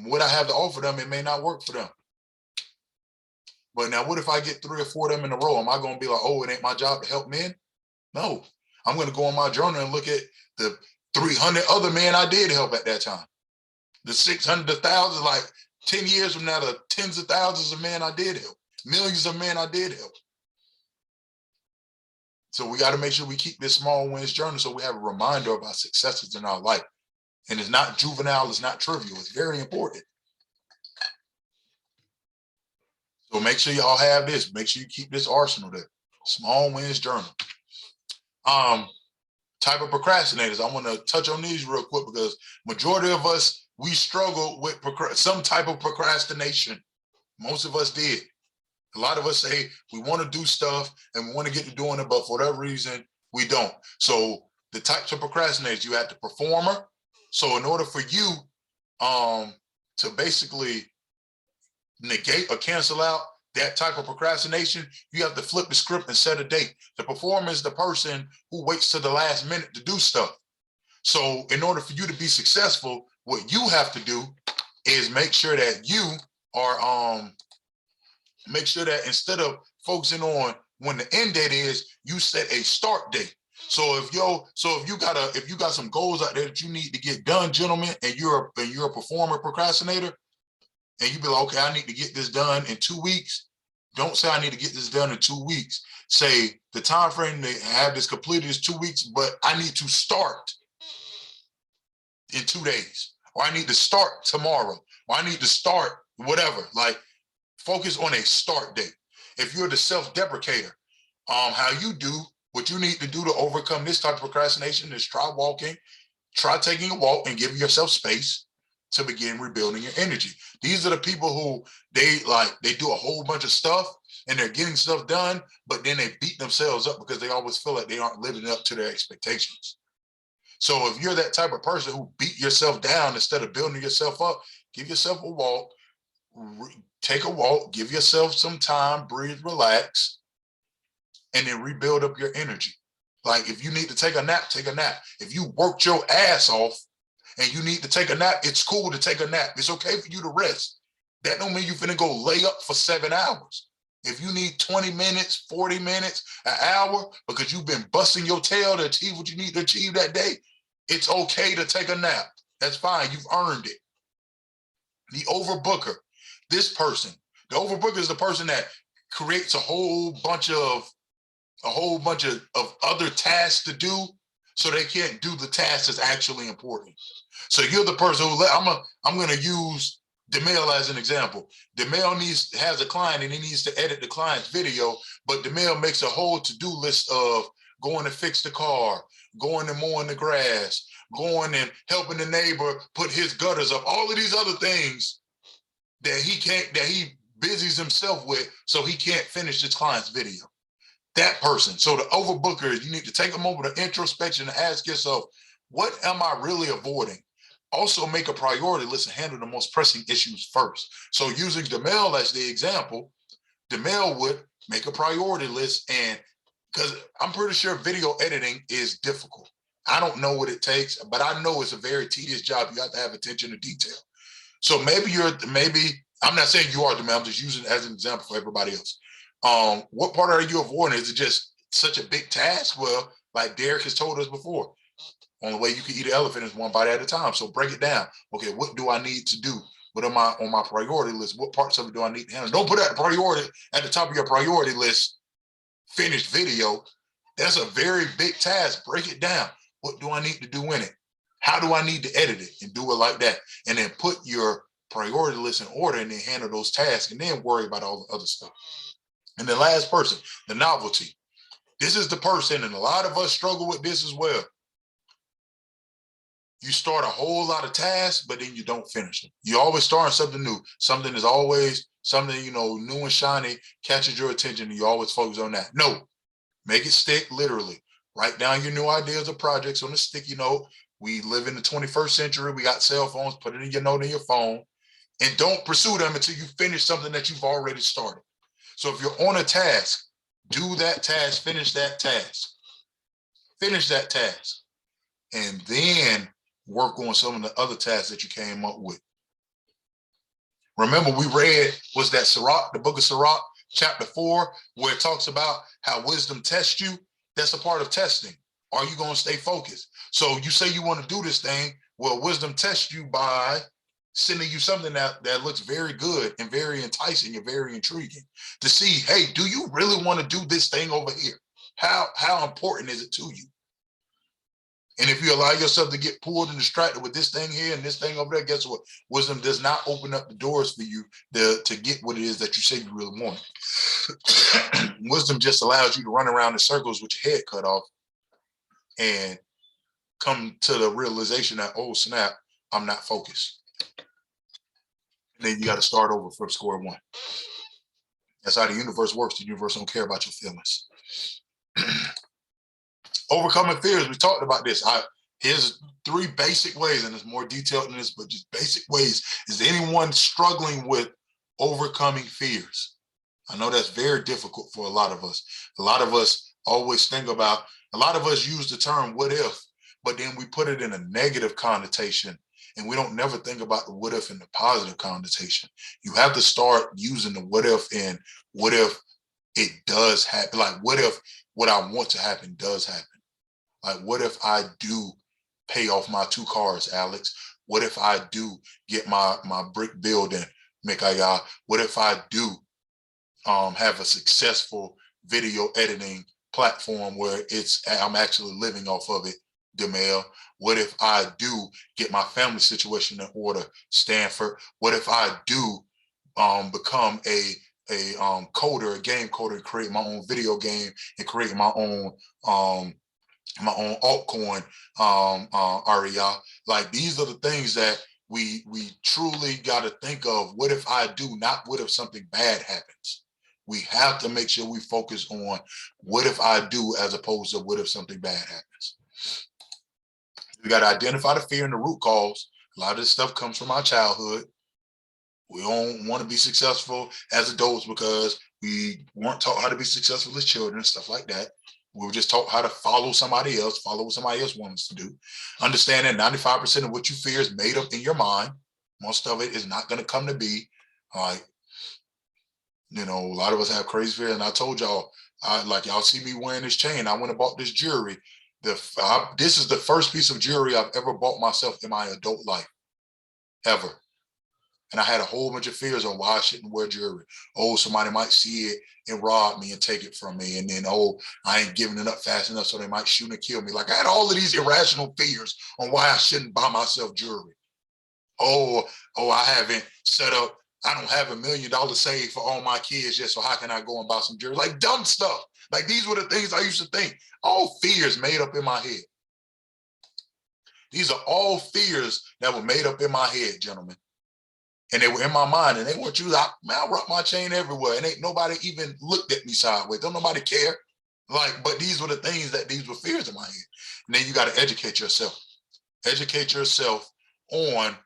what I have to offer them, it may not work for them. But now what if I get 3 or 4 of them in a row? Am I going to be like, oh, it ain't my job to help men? No. I'm going to go on my journal and look at the 300 other men I did help at that time. The 600, the thousands, like 10 years from now, the tens of thousands of men I did help. Millions of men I did help. So we got to make sure we keep this small wins journal so we have a reminder of our successes in our life. And it's not juvenile, it's not trivial, it's very important. So make sure y'all have this. Make sure you keep this arsenal there. Small wins journal. Type of procrastinators. I want to touch on these real quick because majority of us, we struggle with some type of procrastination. Most of us did. A lot of us say we want to do stuff and we want to get to doing it, but for whatever reason, we don't. So the types of procrastinators, you have the performer. So in order for you to basically negate or cancel out that type of procrastination, you have to flip the script and set a date. The performer is the person who waits to the last minute to do stuff. So in order for you to be successful, what you have to do is make sure that you are make sure that instead of focusing on when the end date is, you set a start date. So if you got some goals out there that you need to get done, gentlemen, and you're a performer procrastinator, and you be like, okay, I need to get this done in 2 weeks. Don't say I need to get this done in 2 weeks. Say the time frame to have this completed is 2 weeks, but I need to start in 2 days, or I need to start tomorrow, or I need to start whatever. Like, focus on a start date. If you're the self-deprecator, how you do what you need to do to overcome this type of procrastination is try taking a walk and give yourself space to begin rebuilding your energy. These are the people who they do a whole bunch of stuff and they're getting stuff done, but then they beat themselves up because they always feel like they aren't living up to their expectations. So if you're that type of person who beat yourself down instead of building yourself up, give yourself a walk, take a walk, give yourself some time, breathe, relax, and then rebuild up your energy. Like if you need to take a nap, take a nap. If you worked your ass off and you need to take a nap, it's cool to take a nap. It's okay for you to rest. That don't mean you're finna go lay up for 7 hours. If you need 20 minutes, 40 minutes, an hour, because you've been busting your tail to achieve what you need to achieve that day, it's okay to take a nap. That's fine. You've earned it. The overbooker, this person, the overbooker is the person that creates a whole bunch of other tasks to do, so they can't do the task that's actually important. So you're the person who I'm going to use DeMille as an example. DeMille has a client and he needs to edit the client's video, but DeMille makes a whole to-do list of going to fix the car, going and mowing the grass, going and helping the neighbor put his gutters up, all of these other things that he busies himself with, so he can't finish his client's video. That person. So the overbooker, you need to take a moment of introspection and ask yourself, what am I really avoiding? Also make a priority list and handle the most pressing issues first. So using DeMille as the example, DeMille would make a priority list, and because I'm pretty sure video editing is difficult. I don't know what it takes, but I know it's a very tedious job. You have to have attention to detail. So maybe I'm not saying you are DeMille, I'm just using it as an example for everybody else. What part are you avoiding? Is it just such a big task? Well, like Derek has told us before, only way you can eat an elephant is one bite at a time. So break it down. Okay, what do I need to do? What am I on my priority list? What parts of it do I need to handle? Don't put that priority at the top of your priority list. Finished video. That's a very big task. Break it down. What do I need to do in it? How do I need to edit it? And do it like that. And then put your priority list in order and then handle those tasks and then worry about all the other stuff. And the last person, the novelty. This is the person, and a lot of us struggle with this as well. You start a whole lot of tasks, but then you don't finish them. You always start something new. Something is always something, new and shiny, catches your attention, and you always focus on that. No, make it stick, literally. Write down your new ideas or projects on a sticky note. We live in the 21st century. We got cell phones. Put it in your note in your phone. And don't pursue them until you finish something that you've already started. So if you're on a task, do that task, finish that task. Finish that task. And then work on some of the other tasks that you came up with. Remember, we read, was that Sirach, the book of Sirach, chapter 4, where it talks about how wisdom tests you. That's a part of testing. Are you going to stay focused? So you say you want to do this thing. Well, wisdom tests you by sending you something that looks very good and very enticing and very intriguing to see, hey, do you really want to do this thing over here? How important is it to you? And if you allow yourself to get pulled and distracted with this thing here and this thing over there, guess what? Wisdom does not open up the doors for you to get what it is that you say you really want. Wisdom just allows you to run around in circles with your head cut off and come to the realization that, oh, snap, I'm not focused. And then you got to start over from square one. That's how the universe works. The universe don't care about your feelings. Overcoming fears. We talked about this. Here's 3 basic ways, and there's more detailed than this, but just basic ways. Is anyone struggling with overcoming fears? I know that's very difficult for a lot of us. A lot of us always think about, a lot of us use the term what if, but then we put it in a negative connotation, and we don't never think about the what if in the positive connotation. You have to start using the what if in what if it does happen? Like, what if what I want to happen does happen? Like, what if I do pay off my 2 cars, Alex? What if I do get my brick building, Mikaya? What if I do have a successful video editing platform where I'm actually living off of it, Demel? What if I do get my family situation in order, Stanford? What if I do become a coder, a game coder, and create my own video game and create my own altcoin, Aria? Like, these are the things that we truly got to think of. What if I do, not what if something bad happens. We have to make sure we focus on what if I do as opposed to what if something bad happens. We got to identify the fear and the root cause. A lot of this stuff comes from our childhood. We don't want to be successful as adults because we weren't taught how to be successful as children, stuff like that. We were just taught how to follow somebody else, follow what somebody else wants us to do. Understand that 95% of what you fear is made up in your mind. Most of it is not going to come to be. You know, a lot of us have crazy fear, and I told y'all, like, y'all see me wearing this chain. I went and bought this jewelry. This is the first piece of jewelry I've ever bought myself in my adult life, ever. And I had a whole bunch of fears on why I shouldn't wear jewelry. Oh, somebody might see it and rob me and take it from me. And then, oh, I ain't giving it up fast enough, so they might shoot and kill me. Like, I had all of these irrational fears on why I shouldn't buy myself jewelry. Oh, I haven't set up, I don't have $1 million saved for all my kids yet, so how can I go and buy some jewelry? Like, dumb stuff. Like, these were the things I used to think. All fears made up in my head. These are all fears that were made up in my head, gentlemen. And they were in my mind, and they weren't used. I rock my chain everywhere, and ain't nobody even looked at me sideways. Don't nobody care. Like, but these were the things these were fears in my head. And then you got to educate yourself. Educate yourself on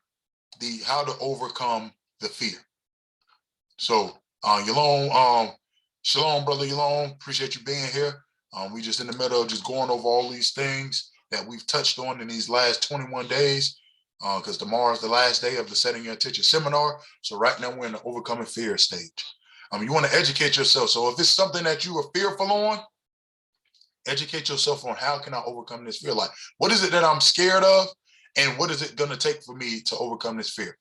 how to overcome the fear. So, Yalom, shalom, brother Yalom. Appreciate you being here. We just in the middle of just going over all these things that we've touched on in these last 21 days. Because tomorrow is the last day of the Setting Your Intention seminar. So right now we're in the overcoming fear stage. You want to educate yourself. So if it's something that you are fearful on, educate yourself on how can I overcome this fear? Like, what is it that I'm scared of? And what is it going to take for me to overcome this fear?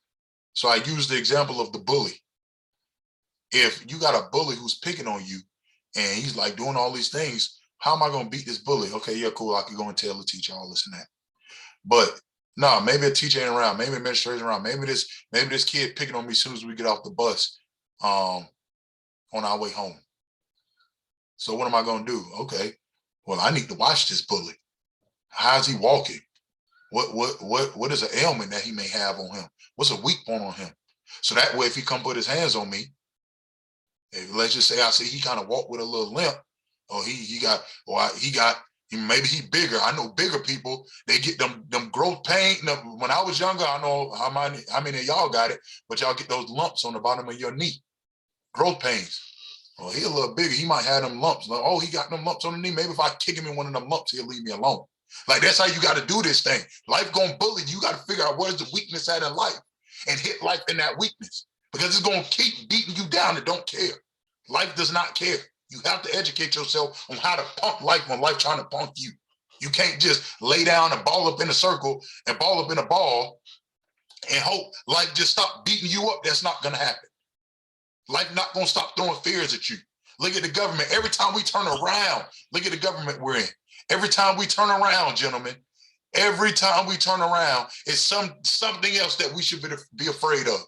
So I use the example of the bully. If you got a bully who's picking on you and he's like doing all these things, how am I going to beat this bully? Okay, yeah, cool. I could go and tell the teacher all this and that. But no, maybe a teacher ain't around. Maybe administrator's around. Maybe this kid picking on me as soon as we get off the bus on our way home. So what am I going to do? Okay, well, I need to watch this bully. How's he walking? What is an ailment that he may have on him? What's a weak point on him? So that way, if he come put his hands on me, let's just say I see he kind of walk with a little limp, or maybe he bigger. I know bigger people, they get them growth pain. When I was younger, I know how many of y'all got it, but y'all get those lumps on the bottom of your knee. Growth pains. Well, he a little bigger. He might have them lumps. Like, oh, he got them lumps on the knee. Maybe if I kick him in one of them lumps, he'll leave me alone. Like, that's how you got to do this thing. Life gonna bully you. You got to figure out where's the weakness at in life and hit life in that weakness, because it's gonna keep beating you down and don't care. Life does not care. You have to educate yourself on how to punk life when life trying to punk you. You can't just lay down and ball up in a circle and ball up in a ball and hope life just stop beating you up. That's not going to happen. Life not going to stop throwing fears at you. Look at the government. Every time we turn around, look at the government we're in. Every time we turn around, gentlemen, every time we turn around, it's something else that we should be afraid of.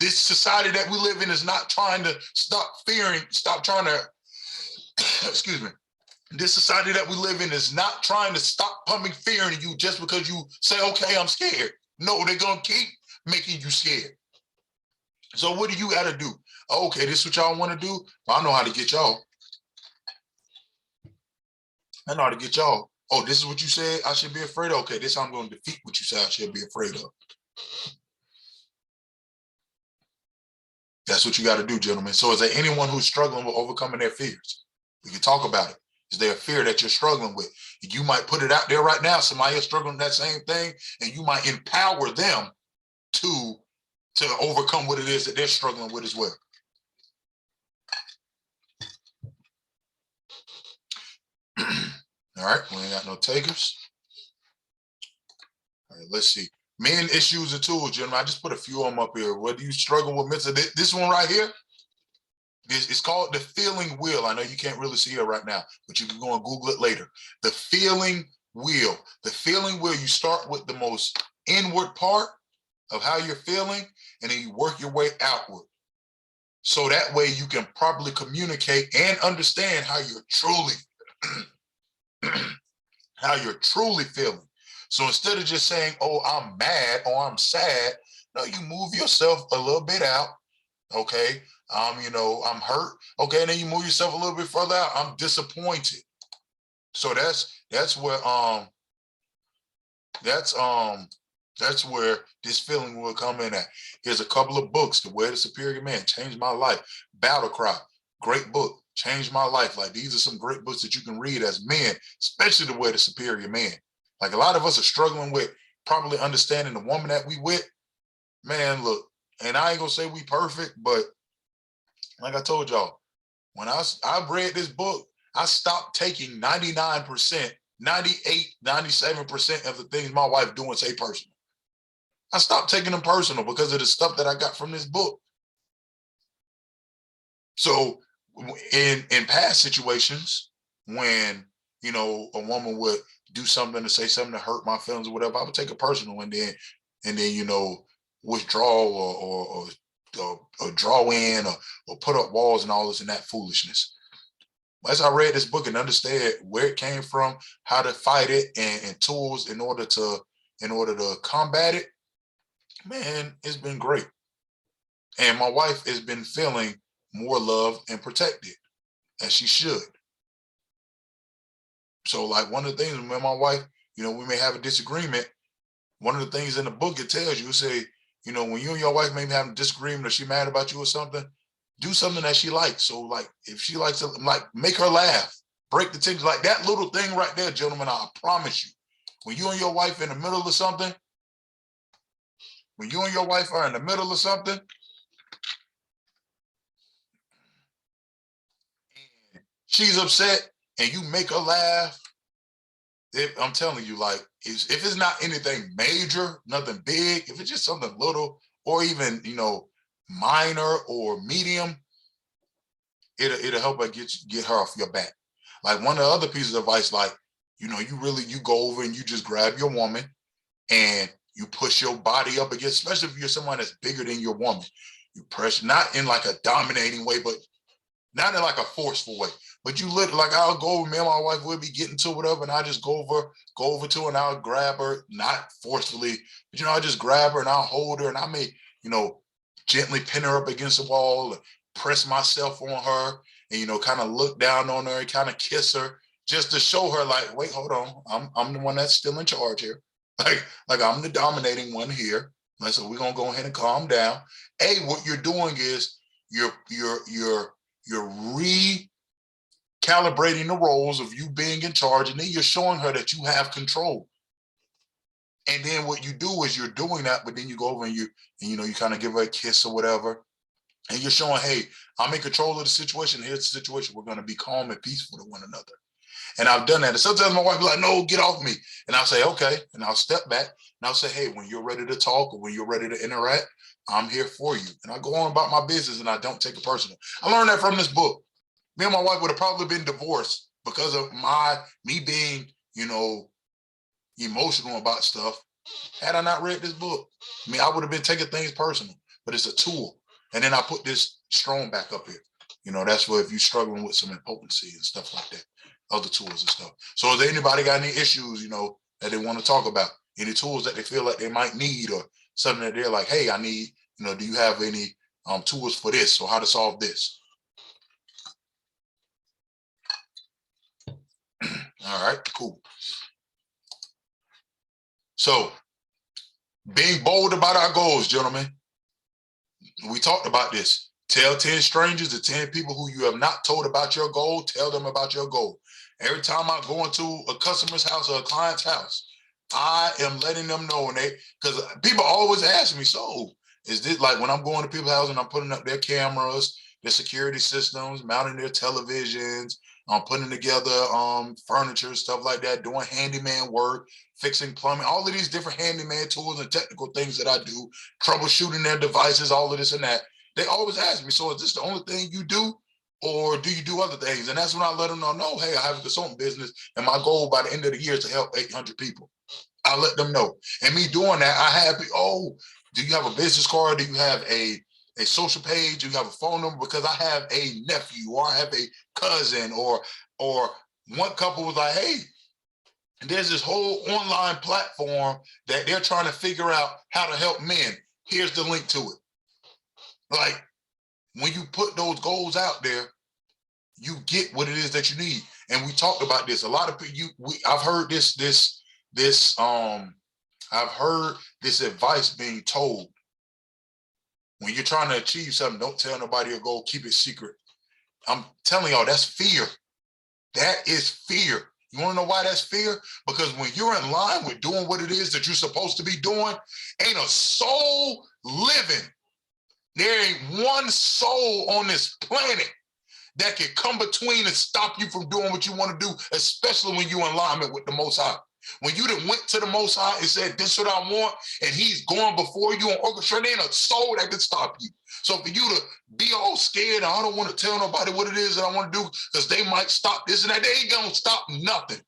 This society that we live in is not trying to excuse me. This society that we live in is not trying to stop pumping fear into you just because you say, okay, I'm scared. No, they're going to keep making you scared. So what do you got to do? Okay, this is what y'all want to do. Well, I know how to get y'all. I know how to get y'all. Oh, this is what you said I should be afraid of. Okay, this how I'm going to defeat what you said I should be afraid of. That's what you got to do, gentlemen. So is there anyone who's struggling with overcoming their fears? We can talk about it. Is there a fear that you're struggling with? You might put it out there right now. Somebody is struggling with that same thing, and you might empower them to overcome what it is that they're struggling with as well. All right, we ain't got no takers. All right, let's see. Men, issues, and tools, gentlemen. I just put a few of them up here. What do you struggle with mental? This one right here, it's called the feeling wheel. I know you can't really see it right now, but you can go and Google it later. The feeling wheel. The feeling wheel, you start with the most inward part of how you're feeling, and then you work your way outward. So that way you can properly communicate and understand how you're truly feeling. So instead of just saying, oh, I'm mad or I'm sad, no, you move yourself a little bit out. Okay. I'm hurt. Okay. And then you move yourself a little bit further out. I'm disappointed. So that's where this feeling will come in at. Here's a couple of books. The Way of the Superior Man changed my life. Battle Cry, great book, changed my life. Like, these are some great books that you can read as men, especially The Way of the Superior Man. Like, a lot of us are struggling with probably understanding the woman that we with. Man, look, and I ain't gonna say we perfect, but like I told y'all, when I read this book, I stopped taking 99%, 98, 97% of the things my wife do and say personal. I stopped taking them personal because of the stuff that I got from this book. So in past situations, when, a woman would do something to say something to hurt my feelings or whatever, I would take it personal and then withdraw or draw in or put up walls and all this and that foolishness. As I read this book and understand where it came from, how to fight it, and tools in order to combat it, man, it's been great. And my wife has been feeling more loved and protected, as she should. So, like, one of the things, when my wife, we may have a disagreement. One of the things in the book, it tells you, say, when you and your wife may be having a disagreement or she mad about you or something, do something that she likes. So, like, if she likes something, like, make her laugh, break the tension, like that little thing right there, gentlemen. I promise you, when you and your wife are in the middle of something, she's upset and you make her laugh, I'm telling you, like, if it's not anything major, nothing big, if it's just something little or even, minor or medium, it'll help her get her off your back. Like, one of the other pieces of advice, like, you go over and you just grab your woman and you push your body up against, especially if you're someone that's bigger than your woman. You press, not in like a dominating way, but not in like a forceful way. But you look like, I'll go over, me and my wife will be getting to whatever, and I just go over to her and I'll grab her, not forcefully, but I'll just grab her and I'll hold her and I may, gently pin her up against the wall, press myself on her, and kind of look down on her and kind of kiss her, just to show her, like, wait, hold on, I'm the one that's still in charge here. Like I'm the dominating one here. So we're gonna go ahead and calm down. What you're doing is you're recalibrating the roles of you being in charge, and then you're showing her that you have control. And then what you do is you're doing that, but then you go over and you kind of give her a kiss or whatever, and you're showing, hey, I'm in control of the situation. Here's the situation. We're going to be calm and peaceful to one another. And I've done that. And sometimes my wife will be like, no, get off me. And I'll say, okay. And I'll step back and I'll say, hey, when you're ready to talk or when you're ready to interact, I'm here for you. And I go on about my business and I don't take it personal. I learned that from this book. Me and my wife would have probably been divorced because of me being, emotional about stuff. Had I not read this book, I would have been taking things personal, but it's a tool. And then I put this strong back up here. That's where if you're struggling with some impotency and stuff like that, other tools and stuff. So if anybody got any issues, that they want to talk about, any tools that they feel like they might need or something that they're like, hey, I need, do you have any tools for this, or how to solve this. All right, cool. So being bold about our goals, gentlemen. We talked about this. Tell 10 strangers to 10 people who you have not told about your goal, tell them about your goal. Every time I go into a customer's house or a client's house, I am letting them know, and because people always ask me, so is this like when I'm going to people's house and I'm putting up their cameras, their security systems, mounting their televisions, I'm putting together furniture, stuff like that, doing handyman work, fixing plumbing, all of these different handyman tools and technical things that I do, troubleshooting their devices, all of this and that. They always ask me, so is this the only thing you do? Or do you do other things? And that's when I let them know, no, hey, I have a consulting business, and my goal by the end of the year is to help 800 people. I let them know. And me doing that, I have, oh, do you have a business card? Do you have a social page? Do you have a phone number? Because I have a nephew, or I have a cousin, or one couple was like, hey, there's this whole online platform that they're trying to figure out how to help men. Here's the link to it. Like, when you put those goals out there, you get what it is that you need. And we talked about this. A lot of people, I've heard I've heard this advice being told. When you're trying to achieve something, don't tell nobody your goal, keep it secret. I'm telling y'all, that's fear. That is fear. You want to know why that's fear? Because when you're in line with doing what it is that you're supposed to be doing, ain't a soul living. There ain't one soul on this planet that can come between and stop you from doing what you want to do, especially when you're in alignment with the Most High. When you done went to the Most High and said, this is what I want, and he's going before you and orchestrating, there ain't a soul that can stop you. So for you to be all scared, I don't want to tell nobody what it is that I want to do because they might stop this and that, they ain't going to stop nothing.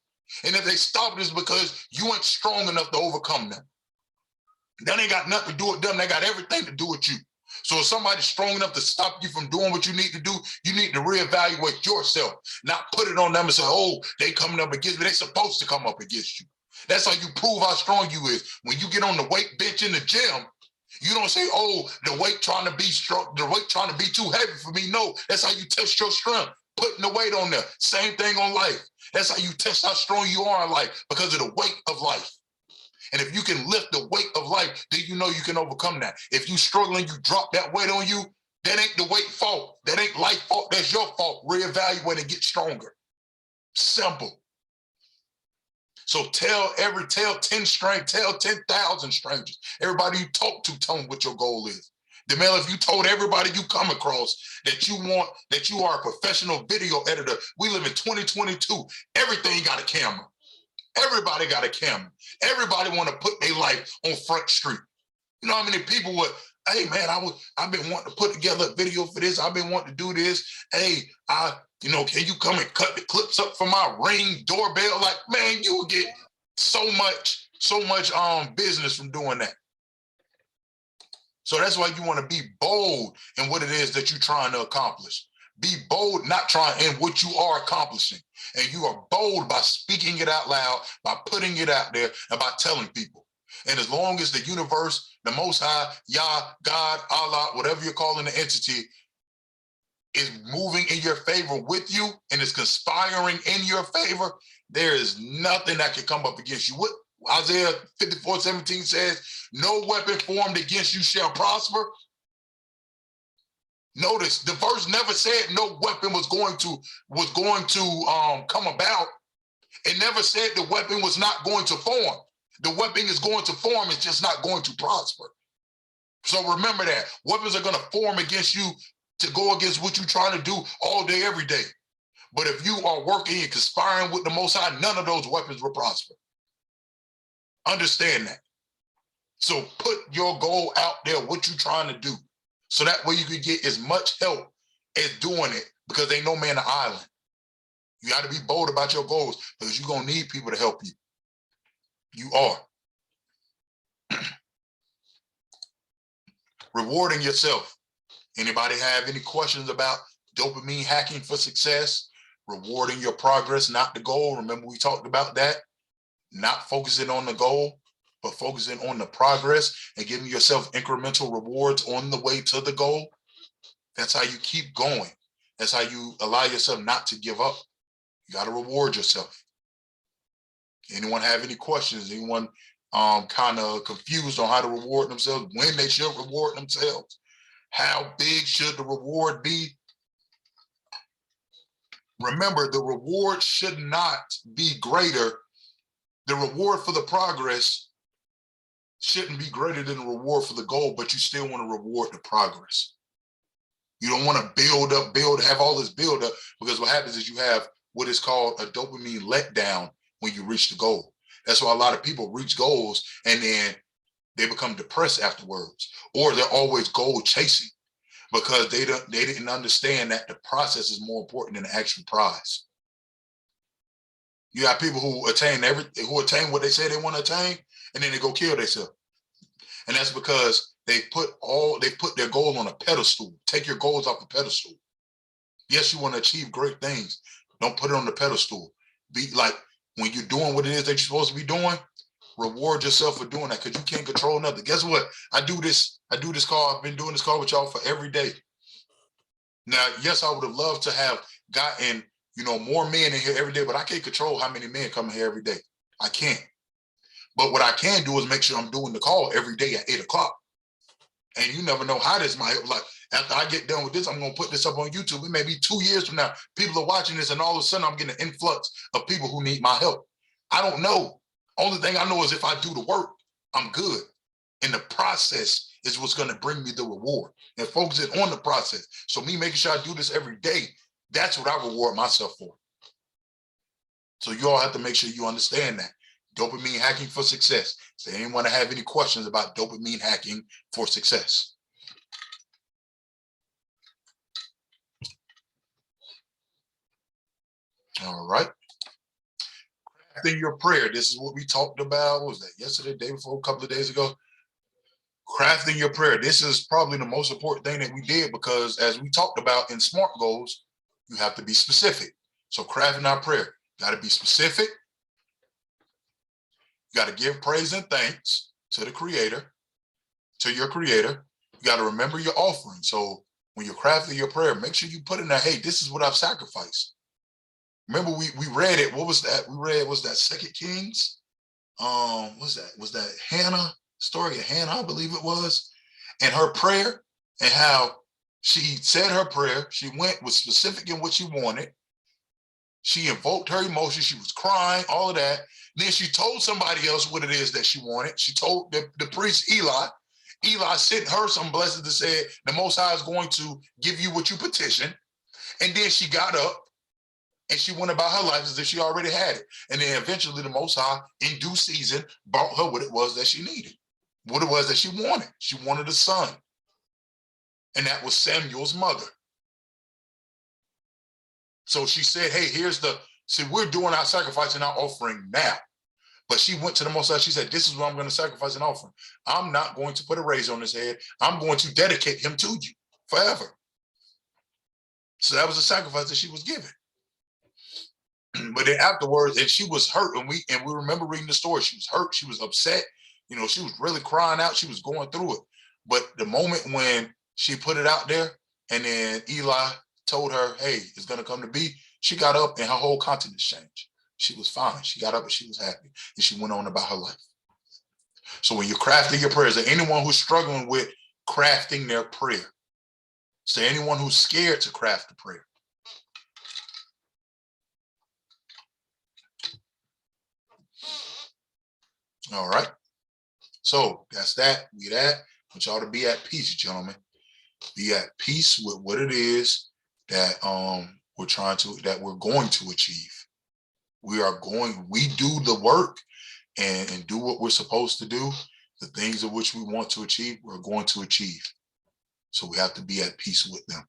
And if they stop it, it's because you ain't strong enough to overcome them. That ain't got nothing to do with them. They got everything to do with you. So if somebody's strong enough to stop you from doing what you need to do, you need to reevaluate yourself, not put it on them and say, oh, they coming up against me. They're supposed to come up against you. That's how you prove how strong you is. When you get on the weight bench in the gym, you don't say, oh, the weight trying to be strong, the weight trying to be too heavy for me. No, that's how you test your strength, putting the weight on there. Same thing on life. That's how you test how strong you are in life, because of the weight of life. And if you can lift the weight of life, then you know you can overcome that. If you struggling, you drop that weight on you, that ain't the weight fault. That ain't life fault. That's your fault. Reevaluate and get stronger. Simple. So tell 10 strangers, tell 10,000 strangers. Everybody you talk to, tell them what your goal is. DeMel, if you told everybody you come across that you are a professional video editor, we live in 2022. Everything got a camera. Everybody got a camera. Everybody want to put their life on Front Street. You know how many people would, hey man, I've been wanting to put together a video for this. I've been wanting to do this. Hey, can you come and cut the clips up for my Ring doorbell? Like, man, you will get so much business from doing that. So that's why you want to be bold in what it is that you're trying to accomplish. Be bold, not trying in what you are accomplishing. And you are bold by speaking it out loud, by putting it out there, and by telling people. And as long as the universe, the Most High, Yah, God, Allah, whatever you're calling the entity, is moving in your favor with you and is conspiring in your favor, there is nothing that can come up against you. What Isaiah 54:17 says, no weapon formed against you shall prosper. Notice the verse never said no weapon was going to come about. It never said the weapon was not going to form. The weapon is going to form, it's just not going to prosper. So remember that. Weapons are going to form against you to go against what you're trying to do all day, every day. But if you are working and conspiring with the Most High, none of those weapons will prosper. Understand that. So put your goal out there, what you're trying to do. So that way you can get as much help as doing it, because ain't no man an island. You got to be bold about your goals, because you're going to need people to help you. You are. Rewarding yourself. Anybody have any questions about dopamine hacking for success? Rewarding your progress, not the goal. Remember, we talked about that. Not focusing on the goal, but focusing on the progress and giving yourself incremental rewards on the way to the goal. That's how you keep going. That's how you allow yourself not to give up. You got to reward yourself. Anyone have any questions? Anyone kind of confused on how to reward themselves, when they should reward themselves? How big should the reward be? Remember, the reward should not be greater. The reward for the progress shouldn't be greater than the reward for the goal, but you still want to reward the progress. You don't want to have all this build up, because what happens is you have what is called a dopamine letdown when you reach the goal. That's why a lot of people reach goals and then they become depressed afterwards, or they're always goal chasing because they didn't understand that the process is more important than the actual prize. You got people who attain what they say they want to attain, and then they go kill themselves. And that's because they put their goal on a pedestal. Take your goals off the pedestal. Yes, you want to achieve great things. Don't put it on the pedestal. Be like, when you're doing what it is that you're supposed to be doing, reward yourself for doing that, because you can't control nothing. Guess what? I do this call. I've been doing this call with y'all for every day. Now, yes, I would have loved to have gotten, more men in here every day, but I can't control how many men come in here every day. I can't. But what I can do is make sure I'm doing the call every day at 8 o'clock. And you never know how this might, like, after I get done with this, I'm going to put this up on YouTube. It may be 2 years from now, people are watching this, and all of a sudden I'm getting an influx of people who need my help. I don't know. Only thing I know is if I do the work, I'm good. And the process is what's going to bring me the reward, and focusing on the process. So me making sure I do this every day, that's what I reward myself for. So you all have to make sure you understand that. Dopamine hacking for success. Does anyone have any questions about dopamine hacking for success? All right. Crafting your prayer. This is what we talked about. What was that? Yesterday, day before, a couple of days ago. Crafting your prayer. This is probably the most important thing that we did, because as we talked about in SMART goals, you have to be specific. So crafting our prayer, got to be specific. You got to give praise and thanks to the creator, to your creator. You got to remember your offering. So when you're crafting your prayer, make sure you put in there, hey, this is what I've sacrificed. Remember, we read it. What was that? We read, was that 2 Kings? Was that Hannah? Story of Hannah, I believe it was. And her prayer, and how she said her prayer. She was specific in what she wanted. She invoked her emotions. She was crying, all of that. Then she told somebody else what it is that she wanted. She told the priest Eli. Eli sent her some blessings that said, the Most High is going to give you what you petitioned. And then she got up and she went about her life as if she already had it. And then eventually the Most High, in due season, brought her what it was that she needed, what it was that she wanted. She wanted a son. And that was Samuel's mother. So she said, hey, we're doing our sacrifice and our offering now. But she went to the Most High. She said, this is what I'm going to sacrifice and offering. I'm not going to put a raise on his head. I'm going to dedicate him to you forever. So that was a sacrifice that she was given. But then afterwards, and she was hurt, and we remember reading the story. She was hurt. She was upset. She was really crying out. She was going through it. But the moment when she put it out there, and then Eli told her, hey, it's going to come to be, she got up and her whole countenance changed. She was fine. She got up and she was happy, and she went on about her life. So when you're crafting your prayers, is there anyone who's struggling with crafting their prayer? Is there anyone who's scared to craft the prayer? All right. So that's that. We that. I want y'all to be at peace, gentlemen. Be at peace with what it is that we're going to achieve. We do the work and do what we're supposed to do. The things of which we want to achieve, we're going to achieve. So we have to be at peace with them.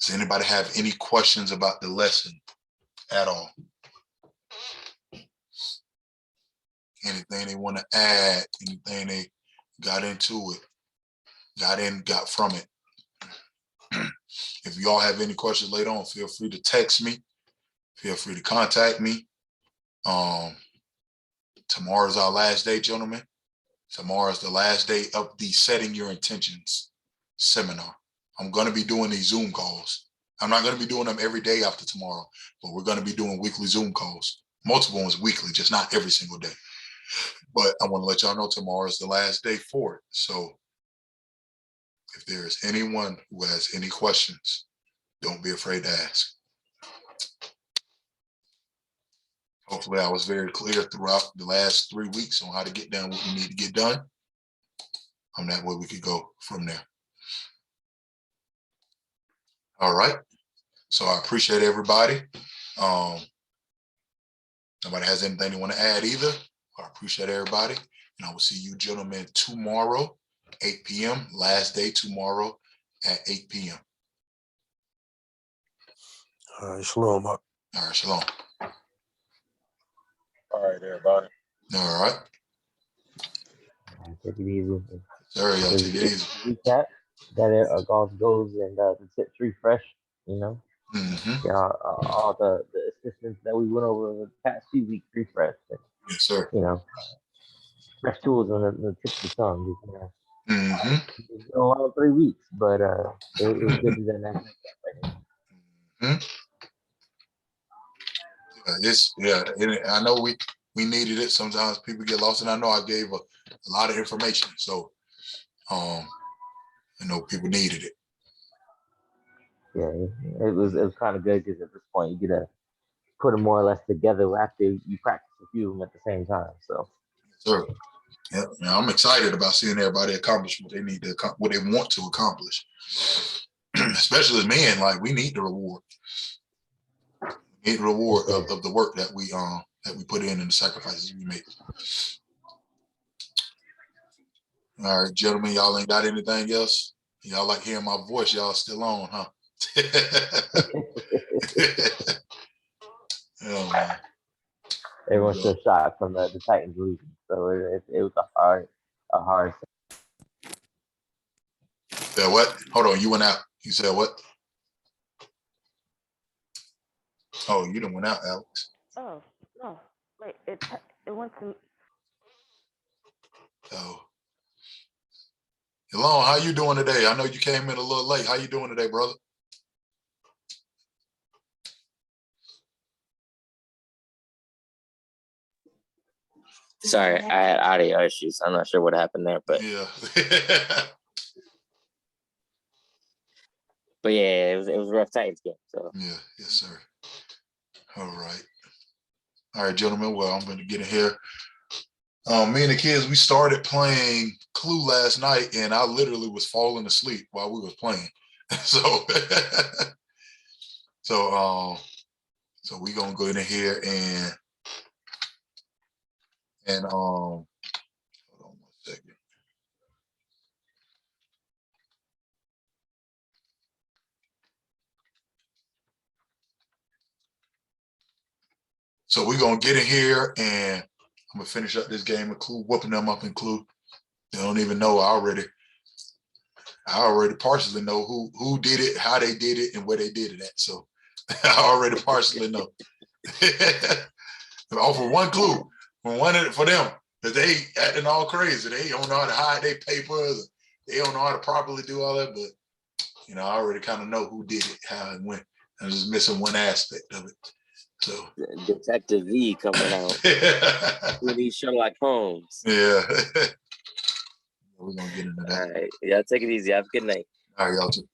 Does anybody have any questions about the lesson at all? Anything they want to add, anything they got into it, got from it. If y'all have any questions later on, feel free to text me. Feel free to contact me. Tomorrow's our last day, gentlemen. Tomorrow's the last day of the Setting Your Intentions seminar. I'm going to be doing these Zoom calls. I'm not going to be doing them every day after tomorrow, but we're going to be doing weekly Zoom calls. Multiple ones weekly, just not every single day. But I want to let y'all know tomorrow is the last day for it. So if there is anyone who has any questions, don't be afraid to ask. Hopefully I was very clear throughout the last 3 weeks on how to get done what we need to get done. That way we could go from there. All right. So I appreciate everybody. Nobody has anything they want to add either. I appreciate everybody. And I will see you gentlemen tomorrow, 8 p.m. Last day tomorrow at 8 p.m. All right, shalom. All right, shalom. All right, everybody. All right. Take it easy. Sorry, y'all take it easy. Recap that our goals and the tips refresh, you know. Mm-hmm. All the assistance that we went over the past few weeks refreshed. And, Yes, sir. you know, fresh tools on the tip of the tongue. You know. Mm-hmm. It's been a long 3 weeks, but it was good to do that next week. Mm-hmm. I know we needed it. Sometimes people get lost, and I know I gave a lot of information. So I know people needed it. Yeah, it was kind of good because at this point you get to put them more or less together after you practice a few of them at the same time. So, Sure. Yeah, I'm excited about seeing everybody accomplish what they need to, what they want to accomplish. Especially as men, like we need the reward. We need the reward of the work that we put in and the sacrifices we make. All right, gentlemen, y'all ain't got anything else? Y'all like hearing my voice? Y'all still on, huh? Oh, man. everyone's still shocked from the Titans losing. So it was a hard. Yeah, what? Hold on, you went out. You said what? Oh, you done went out, Alex. Oh, no. Wait, it went to... Oh. Elon, how you doing today? I know you came in a little late. How you doing today, brother? Sorry, I had audio issues. I'm not sure what happened there, but Yeah. but yeah, it was a rough Titans game. So Yeah, yes, sir. All right, gentlemen. Well, I'm going to get in here. Me and the kids, we started playing Clue last night, and I literally was falling asleep while we was playing. So, so we gonna go in here and hold on 1 second. So we're gonna get in here and I'm gonna finish up this game of Clue, whooping them up in Clue. They don't even know I already partially know who did it, how they did it, and where they did it at. So I already partially know. Off of one clue, for them, because they acting all crazy. They don't know how to hide their papers. They don't know how to properly do all that. But I already kind of know who did it, how and when. I'm just missing one aspect of it. So Detective V coming out with these Sherlock Holmes. Yeah. We're gonna get into that. All right, y'all take it easy. Have a good night. All right, y'all too.